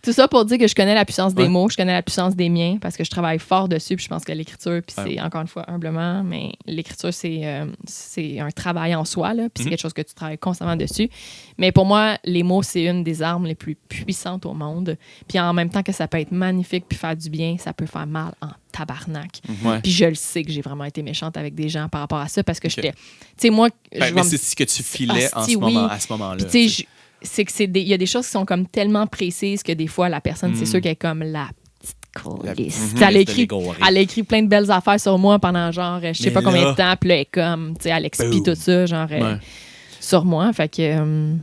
Speaker 3: tout ça pour dire que je connais la puissance des
Speaker 1: Ouais.
Speaker 3: mots, je connais la puissance des miens parce que je travaille fort dessus. Puis je pense que l'écriture, puis
Speaker 1: Ouais.
Speaker 3: c'est encore une fois humblement, mais l'écriture, c'est un travail en soi, là, puis c'est quelque chose que tu travailles constamment dessus. Mais pour moi, les mots, c'est une des armes les plus puissantes au monde. Puis en même temps que ça peut être magnifique puis faire du bien, ça peut faire mal en tabarnak.
Speaker 1: Ouais.
Speaker 3: Puis je le sais que j'ai vraiment été méchante avec des gens par rapport à ça parce que
Speaker 1: Ok.
Speaker 3: j'étais. Tu sais, moi,
Speaker 1: Ben,
Speaker 3: je
Speaker 1: mais
Speaker 3: vais me
Speaker 1: c'est ce que tu filais
Speaker 3: Asti, oui.
Speaker 1: à ce moment-là.
Speaker 3: puis, tu sais, c'est que il y a des choses qui sont comme tellement précises que des fois, la personne, c'est sûr qu'elle est comme la petite colisse. Elle a écrit plein de belles affaires sur moi pendant genre, je sais
Speaker 1: Mais
Speaker 3: pas combien
Speaker 1: là-
Speaker 3: de temps. Puis là, elle est comme, tu sais, elle explie tout ça, genre,
Speaker 1: Ouais.
Speaker 3: sur moi. Fait que.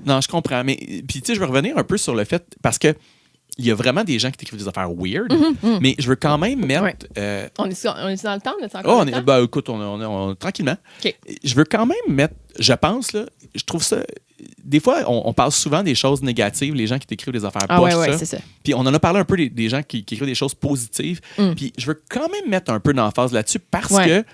Speaker 1: Non, je comprends. Mais puis, tu sais, je veux revenir un peu sur le fait parce que il y a vraiment des gens qui t'écrivent des affaires weird, mais je veux quand même mettre...
Speaker 3: On est dans le temps? On est encore dans le temps?
Speaker 1: Écoute, on tranquillement.
Speaker 3: OK.
Speaker 1: Je veux quand même mettre... Je pense, là, je trouve ça... Des fois, on parle souvent des choses négatives, les gens qui t'écrivent des affaires poches,
Speaker 3: c'est ça.
Speaker 1: Puis on en a parlé un peu des gens qui écrivent des choses positives. Puis je veux quand même mettre un peu d'emphase là-dessus parce que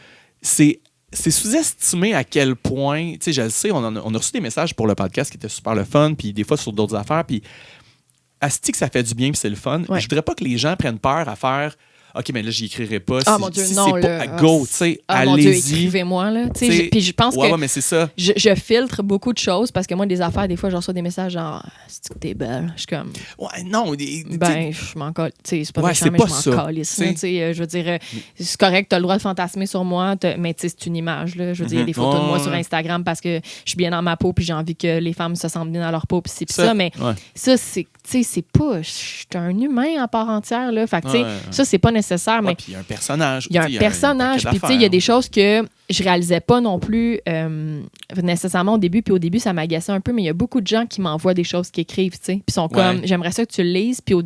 Speaker 1: c'est sous-estimé à quel point... Tu sais, je le sais, on a reçu des messages pour le podcast qui étaient super le fun, puis des fois sur d'autres affaires, puis asti que ça fait du bien, puis c'est le fun.
Speaker 3: Ouais.
Speaker 1: Je voudrais pas que les gens prennent peur à faire... OK, mais là, j'y écrirai pas.
Speaker 3: Mon Dieu,
Speaker 1: si
Speaker 3: non,
Speaker 1: c'est
Speaker 3: là.
Speaker 1: pas go, tu sais,
Speaker 3: Mon Dieu,
Speaker 1: allez-y.
Speaker 3: écrivez-moi, là. Puis je pense que
Speaker 1: Ouais, mais c'est ça.
Speaker 3: je filtre beaucoup de choses parce que moi, des affaires, des fois, je reçois des messages genre « C'est que t'es belle? » Je suis comme...
Speaker 1: Ouais, non.
Speaker 3: Je m'en colle. C'est pas
Speaker 1: Ouais,
Speaker 3: méchant,
Speaker 1: c'est
Speaker 3: mais
Speaker 1: pas
Speaker 3: je
Speaker 1: ça.
Speaker 3: m'en calisse. Je veux dire, c'est correct, t'as le droit de fantasmer sur moi, mais c'est une image. Là. Je veux dire, il y a des photos de moi sur Instagram parce que je suis bien dans ma peau puis j'ai envie que les femmes se sentent bien dans leur peau puis c'est ça. Mais ça, c'est pas... Je suis un humain à part entière. Là. Fait que, ça, c'est pas nécessaire. Mais
Speaker 1: puis il y a un personnage.
Speaker 3: Il y a un personnage. Puis, tu sais, il y a des choses que je réalisais pas non plus nécessairement au début. Puis au début, ça m'agaçait un peu, mais il y a beaucoup de gens qui m'envoient des choses qu'ils écrivent, tu sais. Puis sont comme, j'aimerais ça que tu le lises. Puis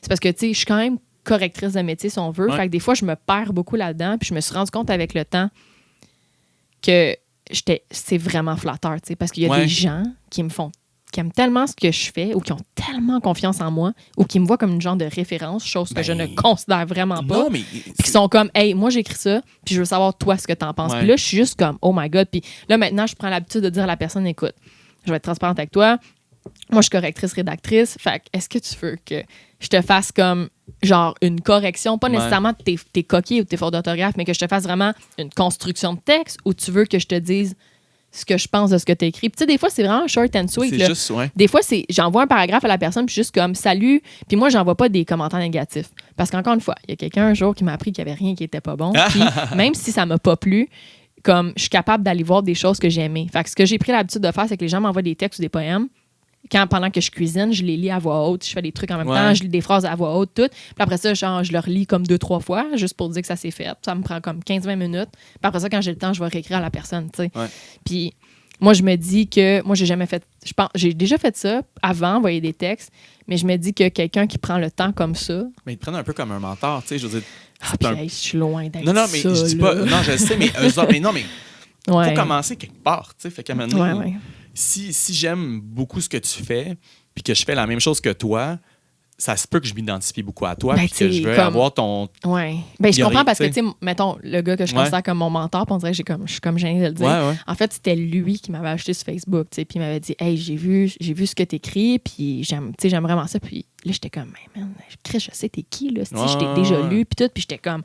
Speaker 3: c'est parce que, tu sais, je suis quand même correctrice de métier, si on veut. Fait que des fois, je me perds beaucoup là-dedans. Puis je me suis rendu compte avec le temps que c'est vraiment flatteur, tu sais. Parce qu'il y a des gens qui aiment tellement ce que je fais ou qui ont tellement confiance en moi ou qui me voient comme une genre de référence, chose que je ne considère vraiment pas. Puis qui sont comme, hey, moi j'écris ça, puis je veux savoir toi ce que t'en penses. Puis là, je suis juste comme, oh my God. Puis là, maintenant, je prends l'habitude de dire à la personne, écoute, je vais être transparente avec toi. Moi, je suis correctrice, rédactrice. Fait que, est-ce que tu veux que je te fasse comme, genre, une correction, pas nécessairement tes coquilles ou tes fautes d'orthographe, mais que je te fasse vraiment une construction de texte ou tu veux que je te dise ce que je pense de ce que tu as écrit. Puis, tu sais, des fois, c'est vraiment short and sweet.
Speaker 1: C'est juste,
Speaker 3: Des fois, j'envoie un paragraphe à la personne, puis juste comme salut. Puis moi, j'envoie pas des commentaires négatifs. Parce qu'encore une fois, il y a quelqu'un un jour qui m'a appris qu'il n'y avait rien qui était pas bon. Puis, même si ça m'a pas plu, comme je suis capable d'aller voir des choses que j'ai aimées. Fait que ce que j'ai pris l'habitude de faire, c'est que les gens m'envoient des textes ou des poèmes. Pendant que je cuisine, je les lis à voix haute. Je fais des trucs en même temps. Je lis des phrases à voix haute, toutes. Puis après ça, je leur lis comme 2-3 fois, juste pour dire que ça s'est fait. Ça me prend comme 15-20 minutes. Puis après ça, quand j'ai le temps, je vais réécrire à la personne, tu sais. Puis moi, je me dis que... Moi, j'ai jamais fait... J'ai déjà fait ça avant, envoyer des textes, mais je me dis que quelqu'un qui prend le temps comme ça...
Speaker 1: Mais ils te prennent un peu comme un mentor, tu sais, je veux dire...
Speaker 3: je suis loin d'être
Speaker 1: Non, mais
Speaker 3: ça,
Speaker 1: je dis pas... Non, je le sais, mais eux autres... Mais non, mais... Faut commencer quelque part, tu sais. Fait qu'à un moment donné, si j'aime beaucoup ce que tu fais, puis que je fais la même chose que toi, ça se peut que je m'identifie beaucoup à toi, puis que je veux avoir ton...
Speaker 3: Oui. Ben, je comprends parce que, tu sais, mettons, le gars que je considère comme mon mentor, puis on dirait que je suis comme gênée de le dire. En fait, c'était lui qui m'avait acheté sur Facebook, tu sais, puis il m'avait dit « Hey, j'ai vu ce que t'écris, puis j'aime vraiment ça. » Puis là, j'étais comme « Man, Chris, je sais t'es qui, là. Je t'ai déjà lu, puis tout. » Puis j'étais comme...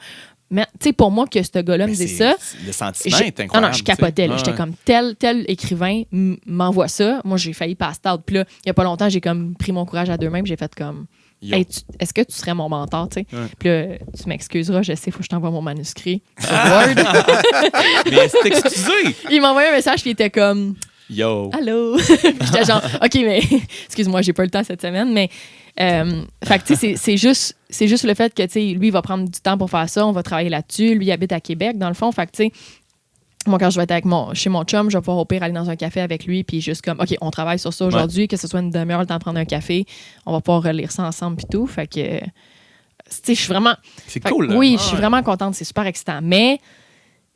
Speaker 3: Mais, tu sais, pour moi, que ce gars-là me disait ça...
Speaker 1: Le sentiment est incroyable.
Speaker 3: Non, je capotais. J'étais comme, tel écrivain m'envoie ça. Moi, j'ai failli passer out. Puis là, il n'y a pas longtemps, j'ai comme pris mon courage à deux mains. J'ai fait comme, hey, est-ce que tu serais mon mentor, tu sais? Puis là, tu m'excuseras, je sais, il faut que je t'envoie mon manuscrit sur Word.
Speaker 1: Mais c'est excusé!
Speaker 3: Il m'a envoyé un message, puis il était comme...
Speaker 1: Yo!
Speaker 3: Allô? J'étais genre, OK, mais... Excuse-moi, j'ai pas le temps cette semaine, mais... fait que, tu sais, c'est juste le fait que, tu sais, lui, il va prendre du temps pour faire ça. On va travailler là-dessus. Lui, il habite à Québec, dans le fond. Fait que, tu sais, moi, quand je vais être chez mon chum, je vais pouvoir au pire aller dans un café avec lui, puis juste comme, OK, on travaille sur ça aujourd'hui, que ce soit une demi-heure, le temps de prendre un café. On va pouvoir relire ça ensemble, puis tout. Fait que, tu sais, je suis vraiment...
Speaker 1: C'est cool, là.
Speaker 3: Oui, je suis vraiment contente. C'est super excitant. Mais...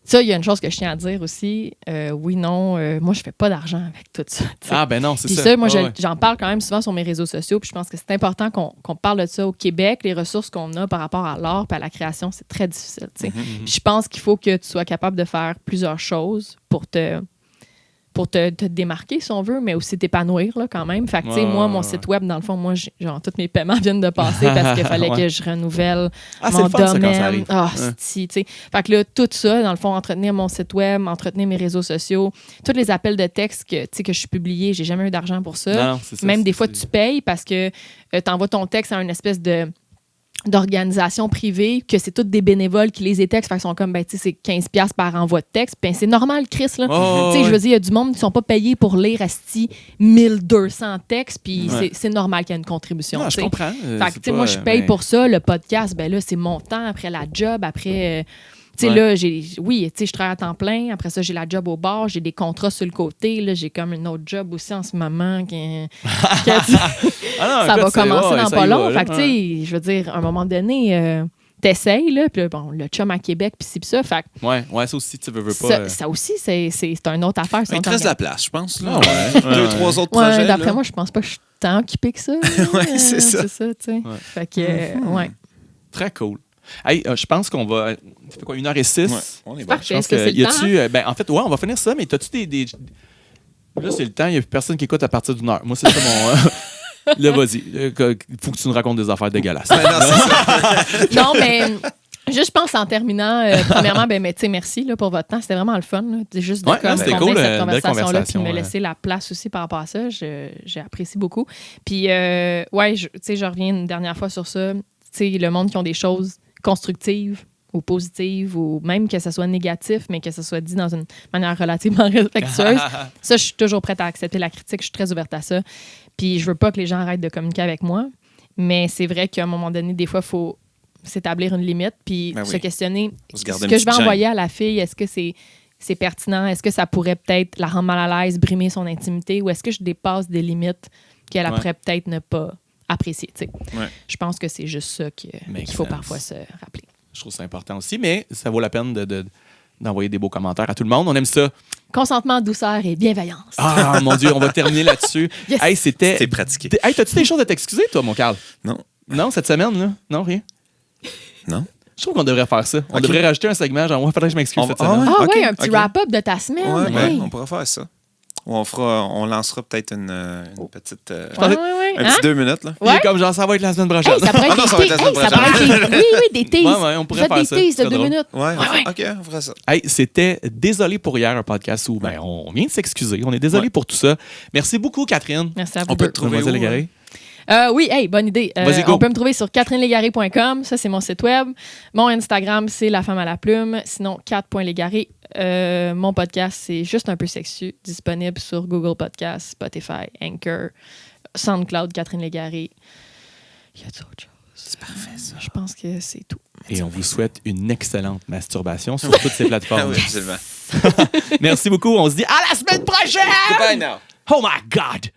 Speaker 3: Ça, il y a une chose que je tiens à dire aussi. Moi, je fais pas d'argent avec tout ça. T'sais.
Speaker 1: Ah, ben non, c'est ça.
Speaker 3: Puis ça, moi, j'en parle quand même souvent sur mes réseaux sociaux. Puis je pense que c'est important qu'on parle de ça au Québec. Les ressources qu'on a par rapport à l'art et à la création, c'est très difficile. Je pense qu'il faut que tu sois capable de faire plusieurs choses pour te démarquer, si on veut, mais aussi t'épanouir, là, quand même. Fait que, tu sais, moi, mon site web, dans le fond, moi, genre, tous mes paiements viennent de passer parce qu'il fallait que je renouvelle mon domaine. Tu sais. Fait que là, tout ça, dans le fond, entretenir mon site web, entretenir mes réseaux sociaux, tous les appels de texte que je suis publié, j'ai jamais eu d'argent pour ça.
Speaker 1: Non, ça.
Speaker 3: Même des fois, tu payes parce que tu envoies ton texte à une espèce d'organisations privées, que c'est toutes des bénévoles qui les étextent, fait qu'ils sont comme, ben, tu sais, c'est 15$ par envoi de texte. Ben, c'est normal, Chris, là. Tu sais, je veux dire, il y a du monde qui sont pas payés pour lire asti 1200 textes, puis c'est normal qu'il y ait une contribution.
Speaker 1: Non, je comprends.
Speaker 3: Fait que, tu sais, moi, je paye pour ça. Le podcast, ben là, c'est mon temps après la job, après... tu Tu sais, là, je travaille à temps plein. Après ça, j'ai la job au bar. J'ai des contrats sur le côté. Là, j'ai comme une autre job aussi en ce moment. Ça va commencer dans pas long. Fait que, tu sais, je veux dire, à un moment donné, t'essayes, là. Puis bon, le chum à Québec, puis ci, puis ça. Fait
Speaker 1: ouais, ça aussi, tu veux pas.
Speaker 3: Ça aussi, c'est une autre affaire.
Speaker 2: Il te reste de la place, je pense. Là.
Speaker 1: Ouais.
Speaker 2: 2-3 autres projets.
Speaker 3: D'après moi, je pense pas que je suis tant occupée que ça.
Speaker 2: Ouais, c'est ça.
Speaker 3: C'est ça, tu sais. Fait que, ouais.
Speaker 1: Très cool. Hey, je pense qu'on va. Ça fait quoi, 1h06?
Speaker 2: Ouais, on est bon.
Speaker 3: Parfait. Est-ce que c'est le temps?
Speaker 1: En fait, ouais, on va finir ça, mais t'as-tu des. Là, c'est le temps, il n'y a plus personne qui écoute à partir d'1 heure. Moi, c'est ça mon. Là, vas-y. Il faut que tu nous racontes des affaires dégueulasses.
Speaker 3: Non, mais. Juste, je pense, en terminant, premièrement, mais tu sais, merci là, pour votre temps. C'était vraiment le fun. Là. Juste de
Speaker 1: c'était
Speaker 3: cool,
Speaker 1: cool,
Speaker 3: cette conversation-là, puis
Speaker 1: conversation,
Speaker 3: me laisser la place aussi par rapport à ça. J'ai apprécié beaucoup. Puis, je reviens une dernière fois sur ça. Tu sais, le monde qui ont des choses constructives ou positives, ou même que ce soit négatif, mais que ce soit dit dans une manière relativement respectueuse. Ça, je suis toujours prête à accepter la critique. Je suis très ouverte à ça. Puis, je veux pas que les gens arrêtent de communiquer avec moi. Mais c'est vrai qu'à un moment donné, des fois, il faut s'établir une limite, puis se questionner ce que je vais envoyer à la fille, est-ce que c'est pertinent, est-ce que ça pourrait peut-être la rendre mal à l'aise, brimer son intimité, ou est-ce que je dépasse des limites qu'elle pourrait peut-être ne pas apprécier. Je pense que c'est juste ça qu'il faut parfois se rappeler.
Speaker 1: Je trouve ça important aussi, mais ça vaut la peine d'envoyer des beaux commentaires à tout le monde. On aime ça.
Speaker 3: Consentement, douceur et bienveillance.
Speaker 1: Ah, mon Dieu, on va terminer là-dessus.
Speaker 3: Yes.
Speaker 1: Hey,
Speaker 2: C'est pratiqué.
Speaker 1: Hey, t'as-tu des choses à t'excuser, toi, mon Carl?
Speaker 2: Non.
Speaker 1: Non, cette semaine, là? Non, rien?
Speaker 2: Non.
Speaker 1: Je trouve qu'on devrait faire ça. On devrait rajouter un segment, genre, faudrait que je m'excuse cette semaine.
Speaker 3: Un petit wrap-up de ta semaine.
Speaker 2: Ouais, on pourra faire ça. Ou on lancera peut-être une petite... un petit 2 minutes, là.
Speaker 1: Il est comme genre, ça va être la semaine prochaine.
Speaker 3: Hey, ça pourrait être
Speaker 2: ça va être la semaine prochaine.
Speaker 3: Oui, des teases.
Speaker 1: Ouais, on pourrait faire
Speaker 3: des
Speaker 1: ça.
Speaker 3: teases de
Speaker 1: C'est
Speaker 3: 2
Speaker 1: drôle.
Speaker 3: minutes.
Speaker 2: Ouais, OK, on fera ça.
Speaker 1: Hey, c'était Désolé pour hier, un podcast où on vient de s'excuser. On est désolé pour tout ça. Merci beaucoup, Catherine.
Speaker 3: Merci à vous.
Speaker 2: On peut te trouver
Speaker 1: Mademoiselle
Speaker 2: où,
Speaker 1: Légaré.
Speaker 3: Oui, bonne idée.
Speaker 1: Vas-y, go.
Speaker 3: On peut me trouver sur catherinelégaré.com. Ça, c'est mon site web. Mon Instagram, c'est La Femme à la Plume. Sinon, cat.légaré. Mon podcast, c'est Juste un peu sexu. Disponible sur Google Podcasts, Spotify, Anchor, SoundCloud, Catherine Légaré. Y a-t-il autre chose?
Speaker 2: C'est parfait, ça.
Speaker 3: Je pense que c'est tout.
Speaker 1: Et on vous souhaite une excellente masturbation sur toutes ces plateformes.
Speaker 2: Oui, absolument.
Speaker 1: Merci beaucoup. On se dit à la semaine prochaine!
Speaker 2: Goodbye now.
Speaker 1: Oh my God!